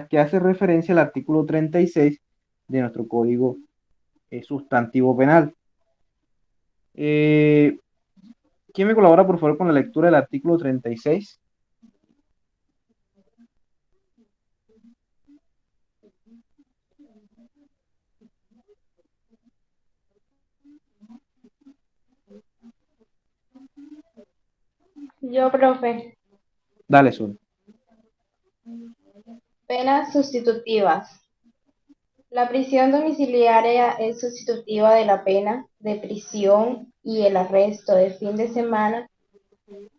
que hace referencia al artículo 36 de nuestro Código Sustantivo Penal. ¿Quién me colabora, por favor, con la lectura del artículo 36?
Yo, profe.
Dale, Sol.
Penas sustitutivas. La prisión domiciliaria es sustitutiva de la pena de prisión y el arresto de fin de semana,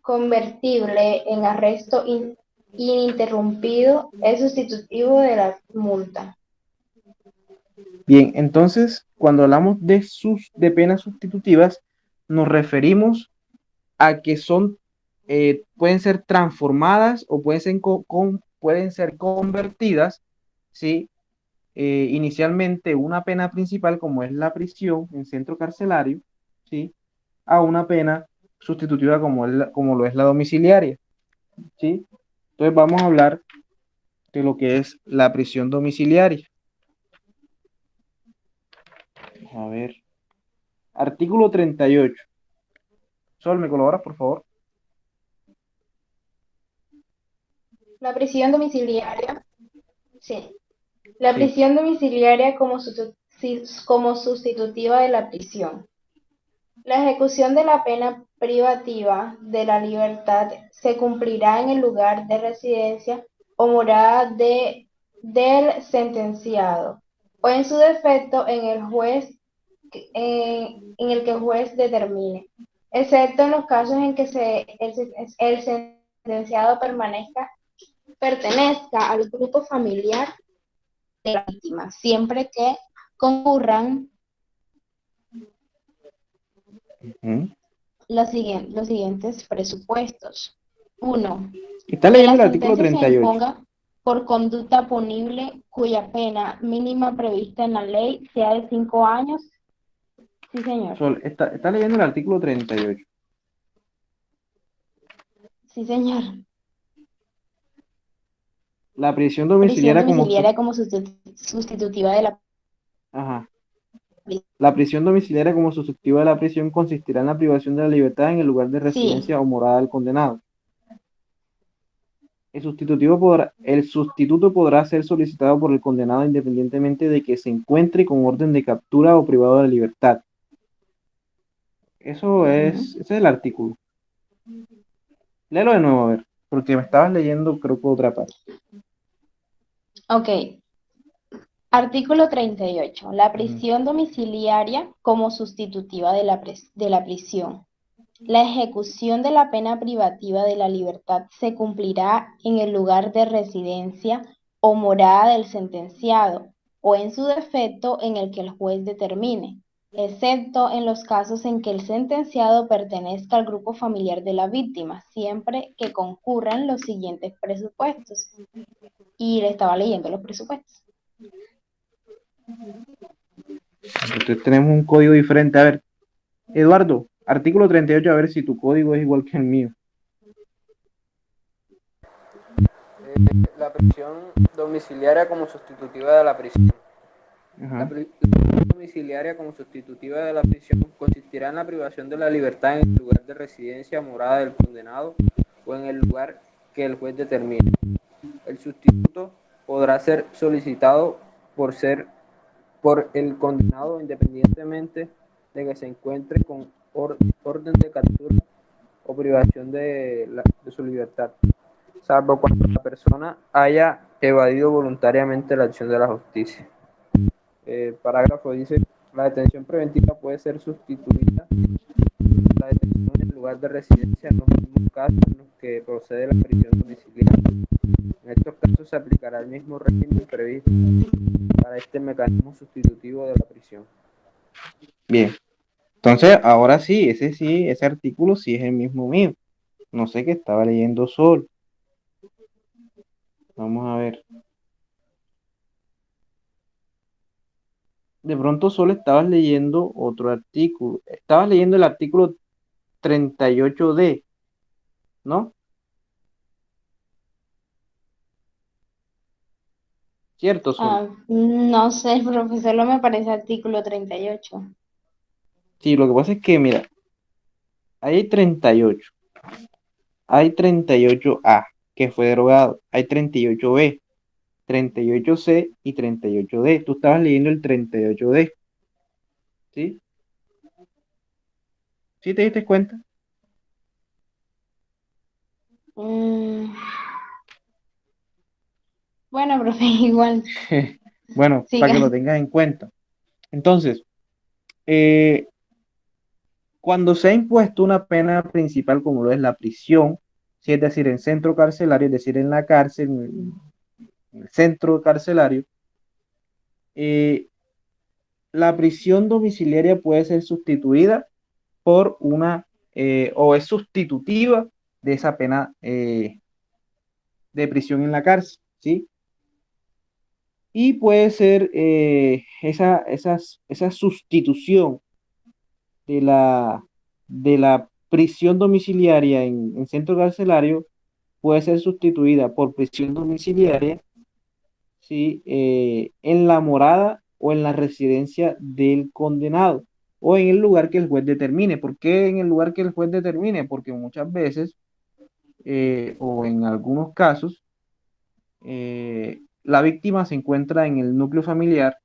convertible en arresto ininterrumpido, es sustitutivo de la multa.
Bien, entonces, cuando hablamos de penas sustitutivas, nos referimos a que pueden ser transformadas o pueden ser convertidas, ¿sí? Inicialmente una pena principal, como es la prisión en centro carcelario, ¿sí? A una pena sustitutiva como lo es la domiciliaria, ¿sí? Entonces vamos a hablar de lo que es la prisión domiciliaria. A ver. Artículo 38. Sol, ¿me colaboras, por favor?
La prisión domiciliaria, sí. La
Sí.
prisión domiciliaria como sustitutiva de la prisión. La ejecución de la pena privativa de la libertad se cumplirá en el lugar de residencia o morada del sentenciado, o en su defecto en el que el juez determine, excepto en los casos en que el sentenciado pertenezca al grupo familiar de la víctima, siempre que concurran los siguientes presupuestos. 1.
Está
Que la
leyendo el artículo
sentencia se
38.
imponga por conducta punible cuya pena mínima prevista en la ley sea de 5 años. Sí, señor.
Sol, está leyendo el artículo 38.
Sí, señor.
La prisión
Prisión
domiciliaria
domiciliaria como sustitutiva de la
Ajá. La prisión domiciliaria como sustitutiva de la prisión consistirá en la privación de la libertad en el lugar de residencia o morada del condenado. El sustituto podrá ser solicitado por el condenado independientemente de que se encuentre con orden de captura o privado de la libertad. Ese es el artículo. Léelo de nuevo, a ver, porque me estabas leyendo, creo que otra parte.
Ok. Artículo 38. La prisión domiciliaria como sustitutiva de la prisión. La ejecución de la pena privativa de la libertad se cumplirá en el lugar de residencia o morada del sentenciado, o en su defecto en el que el juez determine, excepto en los casos en que el sentenciado pertenezca al grupo familiar de la víctima, siempre que concurran los siguientes presupuestos. Y le estaba leyendo los presupuestos.
Entonces tenemos un código diferente. A ver, Eduardo, artículo 38, a ver si tu código es igual que el mío.
La prisión domiciliaria como sustitutiva de la prisión. La prisión domiciliaria como sustitutiva de la prisión consistirá en la privación de la libertad en el lugar de residencia o morada del condenado o en el lugar que el juez determine. El sustituto podrá ser solicitado por el condenado independientemente de que se encuentre con orden de captura o privación de su libertad, salvo cuando la persona haya evadido voluntariamente la acción de la justicia. El parágrafo dice: la detención preventiva puede ser sustituida por la detención en el lugar de residencia en los mismos casos en los que procede la prisión domiciliaria. En estos casos se aplicará el mismo régimen previsto para este mecanismo sustitutivo de la prisión.
Bien. Entonces, ahora sí, ese artículo sí es el mismo mío. No sé qué estaba leyendo Sol. Vamos a ver. De pronto solo estabas leyendo otro artículo. Estabas leyendo el artículo 38D, ¿no? ¿Cierto, Sol?
No sé, profesor, no me parece artículo 38.
Sí, lo que pasa es que, mira, ahí hay 38. Hay 38A, que fue derogado. Hay 38B, 38C y 38D. Tú estabas leyendo el 38D, ¿sí? ¿Sí te diste cuenta?
Mm, bueno, profe, igual,
Bueno, para
siga.
que lo tengas en cuenta. Entonces, eh, cuando se ha impuesto una pena principal como lo es la prisión, si es decir, en centro carcelario, es decir, en la cárcel, en el centro carcelario, eh, la prisión domiciliaria puede ser sustituida por o es sustitutiva de esa pena de prisión en la cárcel, ¿sí? Y puede ser esa sustitución de la prisión domiciliaria en centro carcelario puede ser sustituida por prisión domiciliaria, ¿sí? En la morada o en la residencia del condenado o en el lugar que el juez determine. ¿Por qué en el lugar que el juez determine? Porque muchas veces o en algunos casos la víctima se encuentra en el núcleo familiar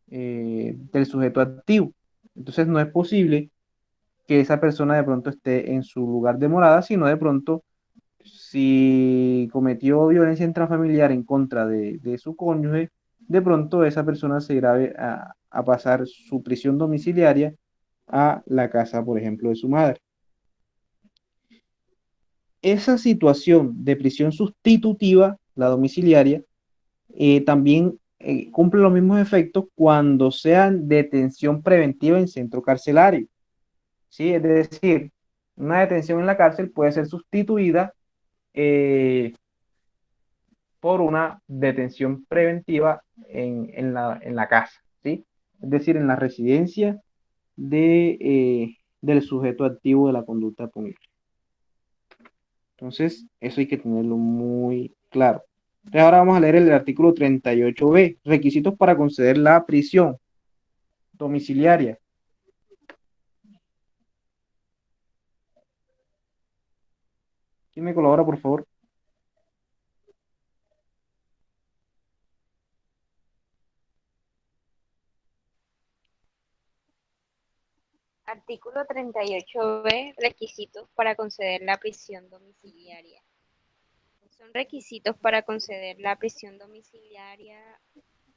del sujeto activo. Entonces no es posible que esa persona de pronto esté en su lugar de morada, sino de pronto si cometió violencia intrafamiliar en contra de su cónyuge, de pronto esa persona se irá a pasar su prisión domiciliaria a la casa, por ejemplo, de su madre. Esa situación de prisión sustitutiva, la domiciliaria, también cumple los mismos efectos cuando sea detención preventiva en centro carcelario. ¿Sí? Es decir, una detención en la cárcel puede ser sustituida por una detención preventiva en la casa, ¿sí? Es decir, en la residencia del sujeto activo de la conducta punible. Entonces, eso hay que tenerlo muy claro. Entonces, ahora vamos a leer el artículo 38B, requisitos para conceder la prisión domiciliaria. ¿Quién me colabora, por favor?
Artículo 38b. Requisitos para conceder la prisión domiciliaria. Son requisitos para conceder la prisión domiciliaria.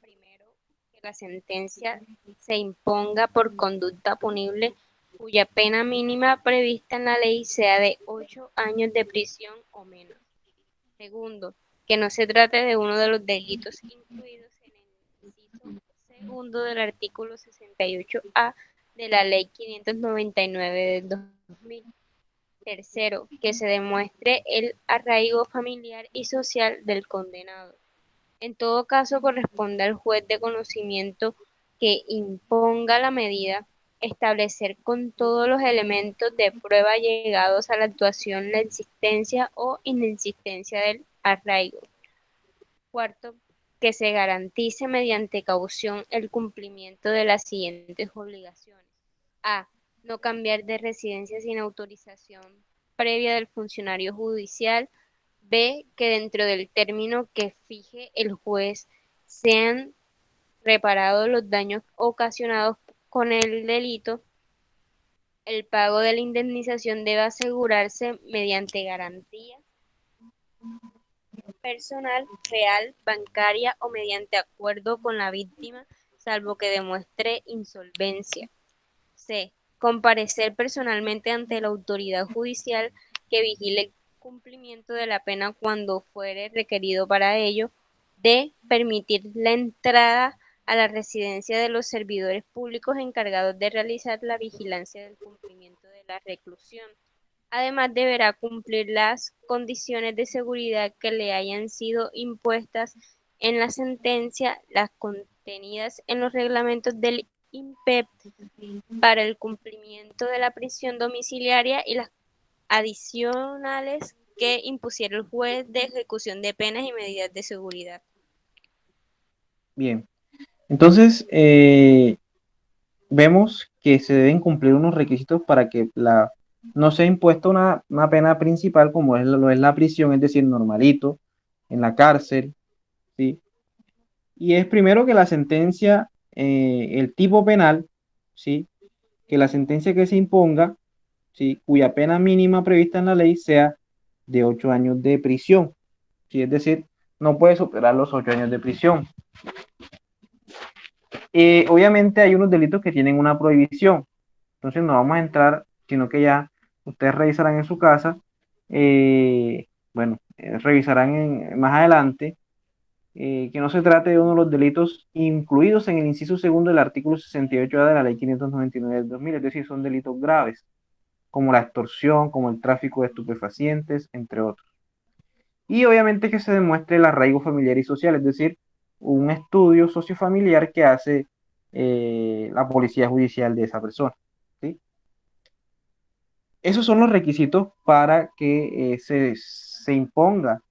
Primero, que la sentencia se imponga por conducta punible cuya pena mínima prevista en la ley sea de 8 años de prisión o menos. Segundo, que no se trate de uno de los delitos incluidos en el inciso segundo del artículo 68A de la Ley 599 del 2000. Tercero, que se demuestre el arraigo familiar y social del condenado. En todo caso, corresponde al juez de conocimiento que imponga la medida establecer con todos los elementos de prueba llegados a la actuación la existencia o inexistencia del arraigo. Cuarto, que se garantice mediante caución el cumplimiento de las siguientes obligaciones. A. No cambiar de residencia sin autorización previa del funcionario judicial. B. Que dentro del término que fije el juez sean reparados los daños ocasionados con el delito. El pago de la indemnización debe asegurarse mediante garantías personal, real, bancaria o mediante acuerdo con la víctima, salvo que demuestre insolvencia. C. Comparecer personalmente ante la autoridad judicial que vigile el cumplimiento de la pena cuando fuere requerido para ello. D. Permitir la entrada a la residencia de los servidores públicos encargados de realizar la vigilancia del cumplimiento de la reclusión. Además, deberá cumplir las condiciones de seguridad que le hayan sido impuestas en la sentencia, las contenidas en los reglamentos del INPEP para el cumplimiento de la prisión domiciliaria y las adicionales que impusiera el juez de ejecución de penas y medidas de seguridad.
Bien, entonces vemos que se deben cumplir unos requisitos para que no sea impuesta una pena principal como lo es la prisión, es decir, normalito, en la cárcel, ¿sí? Y es primero que la sentencia, el tipo penal, ¿sí? Que la sentencia que se imponga, ¿sí? Cuya pena mínima prevista en la ley sea de 8 años de prisión, ¿sí? Es decir, no puede superar los 8 años de prisión. Obviamente hay unos delitos que tienen una prohibición, entonces no vamos a entrar, sino que ya ustedes revisarán en su casa, revisarán más adelante que no se trate de uno de los delitos incluidos en el inciso segundo del artículo 68A de la ley 599 del 2000, es decir, son delitos graves, como la extorsión, como el tráfico de estupefacientes, entre otros. Y obviamente que se demuestre el arraigo familiar y social, es decir, un estudio sociofamiliar que hace la policía judicial de esa persona, ¿sí? Esos son los requisitos para que se imponga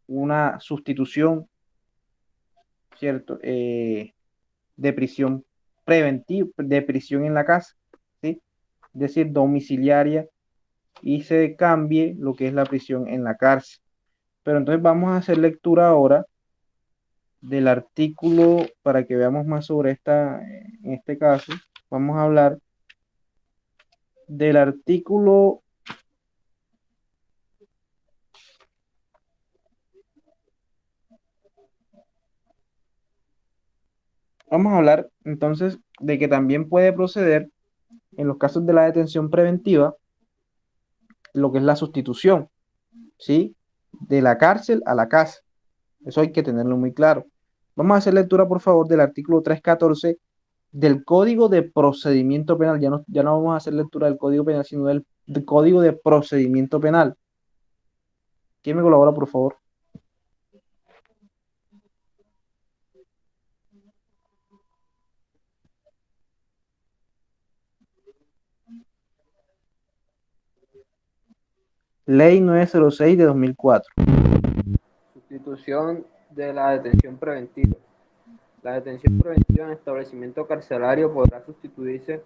una sustitución, ¿cierto? De prisión preventiva, de prisión en la casa, ¿sí? Es decir, domiciliaria, y se cambie lo que es la prisión en la cárcel. Pero entonces vamos a hacer lectura ahora del artículo para que veamos más sobre en este caso. Vamos a hablar del artículo Vamos a hablar entonces de que también puede proceder en los casos de la detención preventiva lo que es la sustitución, ¿sí? De la cárcel a la casa. Eso hay que tenerlo muy claro. Vamos a hacer lectura, por favor, del artículo 314 del Código de Procedimiento Penal. Ya no vamos a hacer lectura del Código Penal, sino del Código de Procedimiento Penal. ¿Quién me colabora, por favor? Ley 906 de 2004.
Sustitución de la detención preventiva. La detención preventiva en establecimiento carcelario podrá sustituirse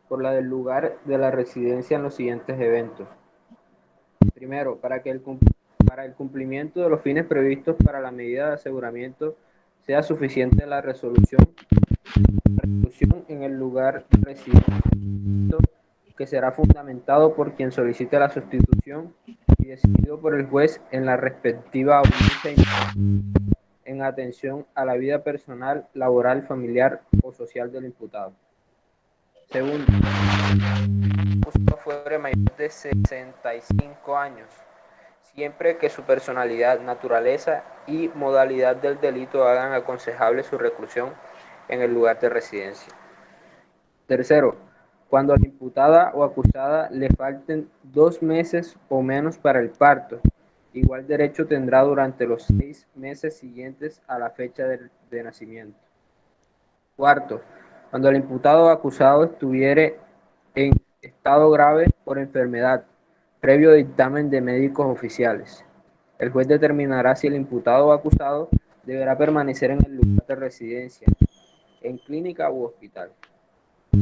por la del lugar de la residencia en los siguientes eventos. Primero, para el cumplimiento de los fines previstos para la medida de aseguramiento sea suficiente la resolución en el lugar de residencia, que será fundamentado por quien solicite la sustitución y decidido por el juez en la respectiva audiencia en atención a la vida personal, laboral, familiar o social del imputado. Segundo, fuere mayor de 65 años, siempre que su personalidad, naturaleza y modalidad del delito hagan aconsejable su reclusión en el lugar de residencia. Tercero, cuando a la imputada o acusada le falten 2 meses o menos para el parto, igual derecho tendrá durante los 6 meses siguientes a la fecha de nacimiento. Cuarto, cuando el imputado o acusado estuviere en estado grave por enfermedad, previo dictamen de médicos oficiales, el juez determinará si el imputado o acusado deberá permanecer en el lugar de residencia, en clínica u hospital.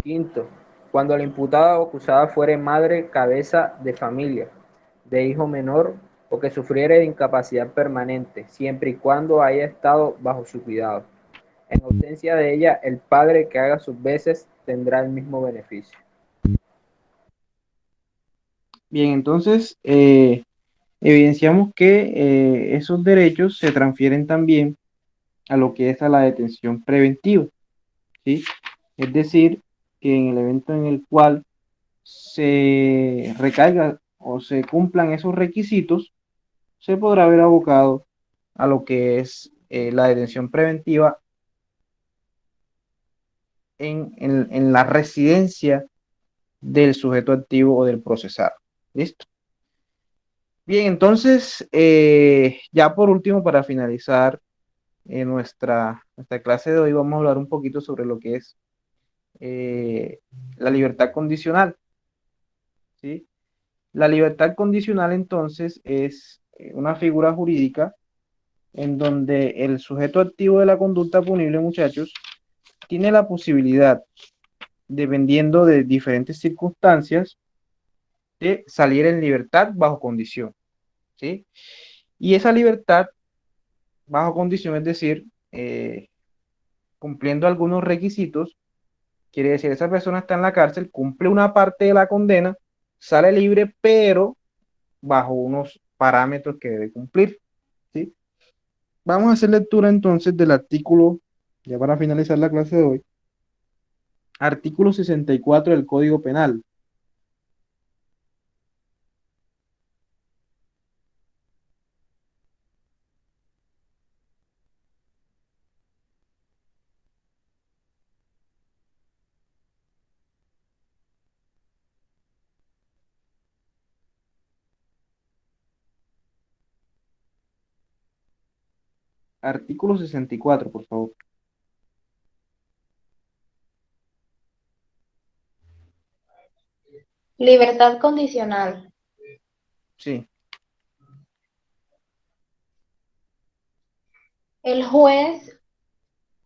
Quinto, cuando la imputada o acusada fuere madre cabeza de familia, de hijo menor o que sufriere de incapacidad permanente, siempre y cuando haya estado bajo su cuidado. En ausencia de ella, el padre que haga sus veces tendrá el mismo beneficio.
Bien, entonces evidenciamos que esos derechos se transfieren también a lo que es a la detención preventiva, ¿sí? Es decir, que en el evento en el cual se recaiga o se cumplan esos requisitos, se podrá ver abocado a lo que es la detención preventiva en la residencia del sujeto activo o del procesado. ¿Listo? Bien, entonces, ya por último, para finalizar nuestra clase de hoy, vamos a hablar un poquito sobre lo que es la libertad condicional. ¿Sí? La libertad condicional, entonces, es una figura jurídica en donde el sujeto activo de la conducta punible, muchachos, tiene la posibilidad, dependiendo de diferentes circunstancias, de salir en libertad bajo condición. ¿Sí? Y esa libertad bajo condición, es decir, cumpliendo algunos requisitos, quiere decir, esa persona está en la cárcel, cumple una parte de la condena, sale libre, pero bajo unos parámetros que debe cumplir. ¿Sí? Vamos a hacer lectura entonces del artículo, ya para finalizar la clase de hoy, artículo 64 del Código Penal. Artículo 64, por favor.
Libertad condicional.
Sí,
El juez,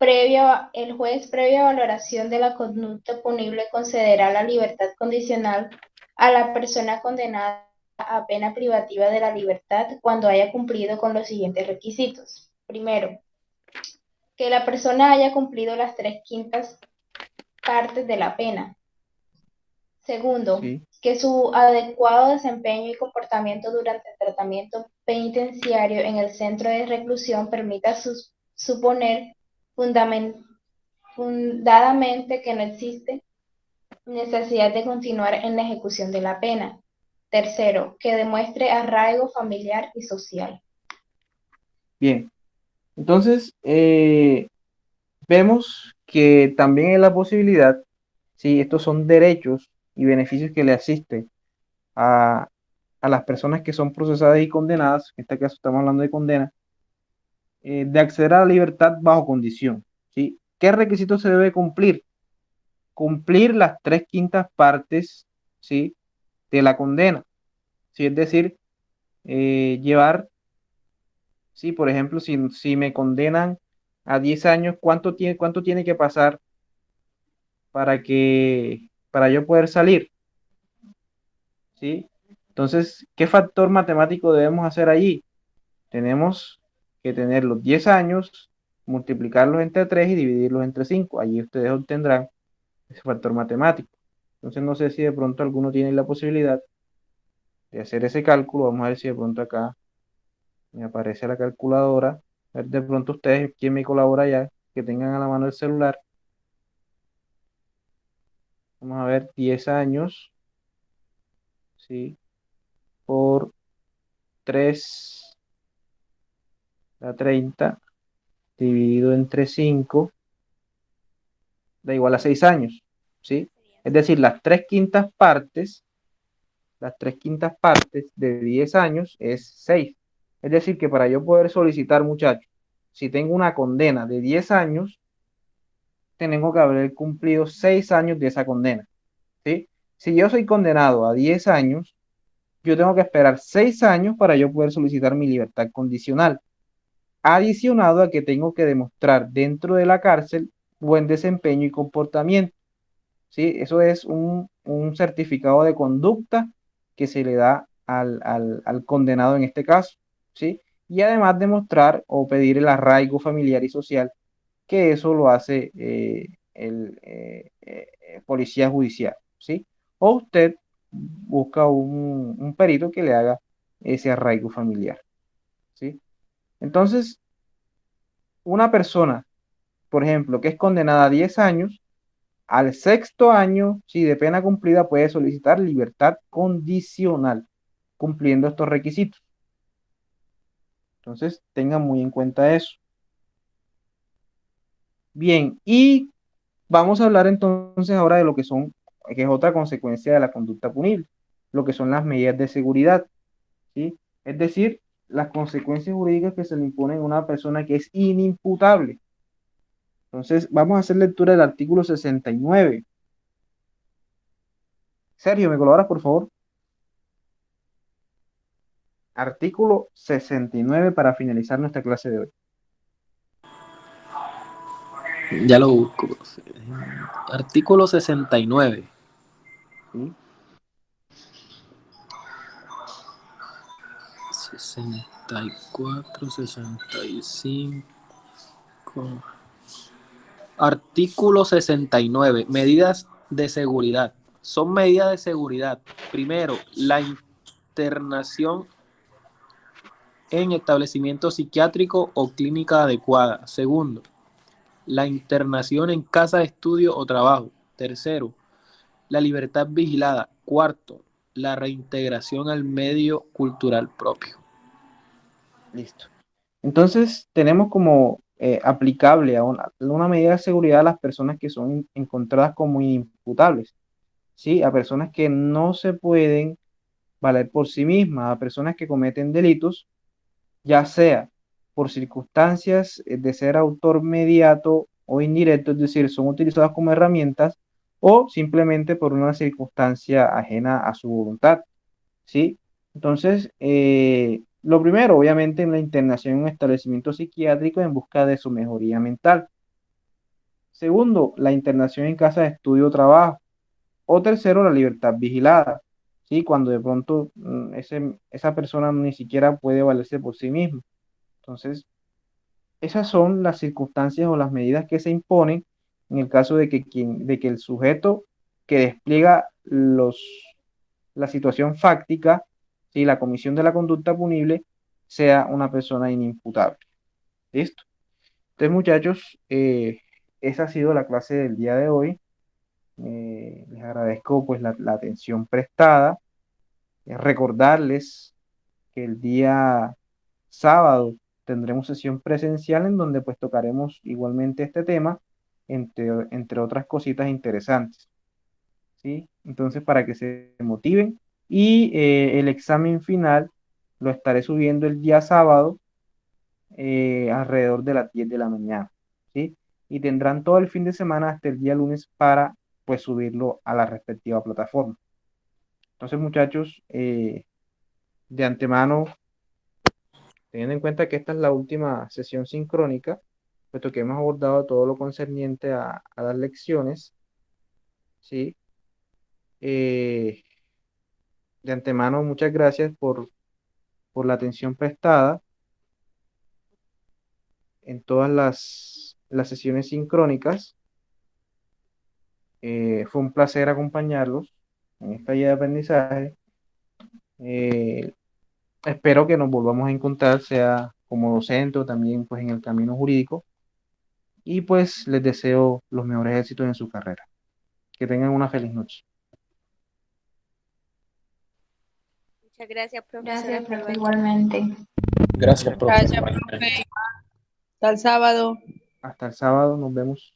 el juez, previa valoración de la conducta punible, concederá la libertad condicional a la persona condenada a pena privativa de la libertad cuando haya cumplido con los siguientes requisitos. Primero, que la persona haya cumplido las 3/5 partes de la pena. Segundo,
sí,
que su adecuado desempeño y comportamiento durante el tratamiento penitenciario en el centro de reclusión permita suponer fundadamente que no existe necesidad de continuar en la ejecución de la pena. Tercero, que demuestre arraigo familiar y social.
bien. Entonces, vemos que también hay la posibilidad, sí, estos son derechos y beneficios que le asisten a, a las personas que son procesadas y condenadas, en este caso estamos hablando de condena, de acceder a la libertad bajo condición. ¿Sí? ¿Qué requisitos se debe cumplir? Cumplir las 3/5 partes, ¿sí?, de la condena. ¿Sí? Es decir, llevar, sí, por ejemplo, si me condenan a 10 años, cuánto tiene que pasar para yo poder salir? ¿Sí? Entonces, ¿qué factor matemático debemos hacer allí? Tenemos que tener los 10 años, multiplicarlos entre 3 y dividirlos entre 5. Allí ustedes obtendrán ese factor matemático. Entonces, no sé si de pronto alguno tiene la posibilidad de hacer ese cálculo. Vamos a ver si de pronto acá me aparece la calculadora. A ver, de pronto ustedes, ¿quién me colabora ya? Que tengan a la mano el celular. Vamos a ver, 10 años, ¿sí? Por 3 da 30, dividido entre 5, da igual a 6 años, ¿sí? Es decir, las 3/5 partes de 10 años es 6. Es decir, que para yo poder solicitar, muchachos, si tengo una condena de 10 años, tengo que haber cumplido 6 años de esa condena, ¿sí? Si yo soy condenado a 10 años, yo tengo que esperar 6 años para yo poder solicitar mi libertad condicional, adicionado a que tengo que demostrar dentro de la cárcel buen desempeño y comportamiento. ¿Sí? Eso es un certificado de conducta que se le da al condenado en este caso, ¿sí? Y además demostrar o pedir el arraigo familiar y social, que eso lo hace el policía judicial, ¿sí? O usted busca un perito que le haga ese arraigo familiar, ¿sí? Entonces, una persona, por ejemplo, que es condenada a 10 años, al sexto año, si de pena cumplida, puede solicitar libertad condicional, cumpliendo estos requisitos. Entonces, tengan muy en cuenta eso. Bien, y vamos a hablar entonces ahora de lo que son, que es otra consecuencia de la conducta punible, lo que son las medidas de seguridad, ¿sí? Es decir, las consecuencias jurídicas que se le imponen a una persona que es inimputable. Entonces, vamos a hacer lectura del artículo 69. Sergio, ¿me colaboras, por favor? Artículo 69 para finalizar nuestra clase de hoy.
Ya lo busco, profe. Artículo 69.
¿Sí?
64, 65. Artículo 69. Medidas de seguridad. Son medidas de seguridad. Primero, la internación en establecimiento psiquiátrico o clínica adecuada. Segundo, la internación en casa de estudio o trabajo. Tercero, la libertad vigilada. Cuarto, la reintegración al medio cultural propio.
Listo. Entonces, tenemos como aplicable a una medida de seguridad a las personas que son encontradas como inimputables, ¿sí? A personas que no se pueden valer por sí mismas, a personas que cometen delitos, ya sea por circunstancias de ser autor mediato o indirecto, es decir, son utilizadas como herramientas, o simplemente por una circunstancia ajena a su voluntad, ¿sí? Entonces, lo primero, obviamente, en la internación en un establecimiento psiquiátrico en busca de su mejoría mental. Segundo, la internación en casa de estudio o trabajo. O tercero, la libertad vigilada, ¿sí? Cuando de pronto esa persona ni siquiera puede valerse por sí misma. Entonces, esas son las circunstancias o las medidas que se imponen en el caso de que el sujeto que despliega la situación fáctica, si la comisión de la conducta punible sea una persona inimputable. ¿Listo? Entonces, muchachos, esa ha sido la clase del día de hoy. Les agradezco pues la atención prestada. Recordarles que el día sábado tendremos sesión presencial en donde pues tocaremos igualmente este tema, entre otras cositas interesantes, ¿sí? Entonces, para que se motiven. Y el examen final lo estaré subiendo el día sábado alrededor de las 10 de la mañana, ¿sí? Y tendrán todo el fin de semana hasta el día lunes para pues subirlo a la respectiva plataforma. Entonces, muchachos, de antemano, teniendo en cuenta que esta es la última sesión sincrónica, puesto que hemos abordado todo lo concerniente a las lecciones, ¿sí? Eh, de antemano, muchas gracias por la atención prestada en todas las sesiones sincrónicas. Fue un placer acompañarlos en esta guía de aprendizaje. Eh, Espero que nos volvamos a encontrar, sea como docente o también pues en el camino jurídico. Y pues les deseo los mejores éxitos en su carrera. Que tengan una feliz noche.
Muchas gracias, profesor.
Gracias,
Hasta
profe,
luego.
igualmente.
Gracias, profe.
Gracias, profe. Hasta el sábado.
Hasta el sábado, nos vemos.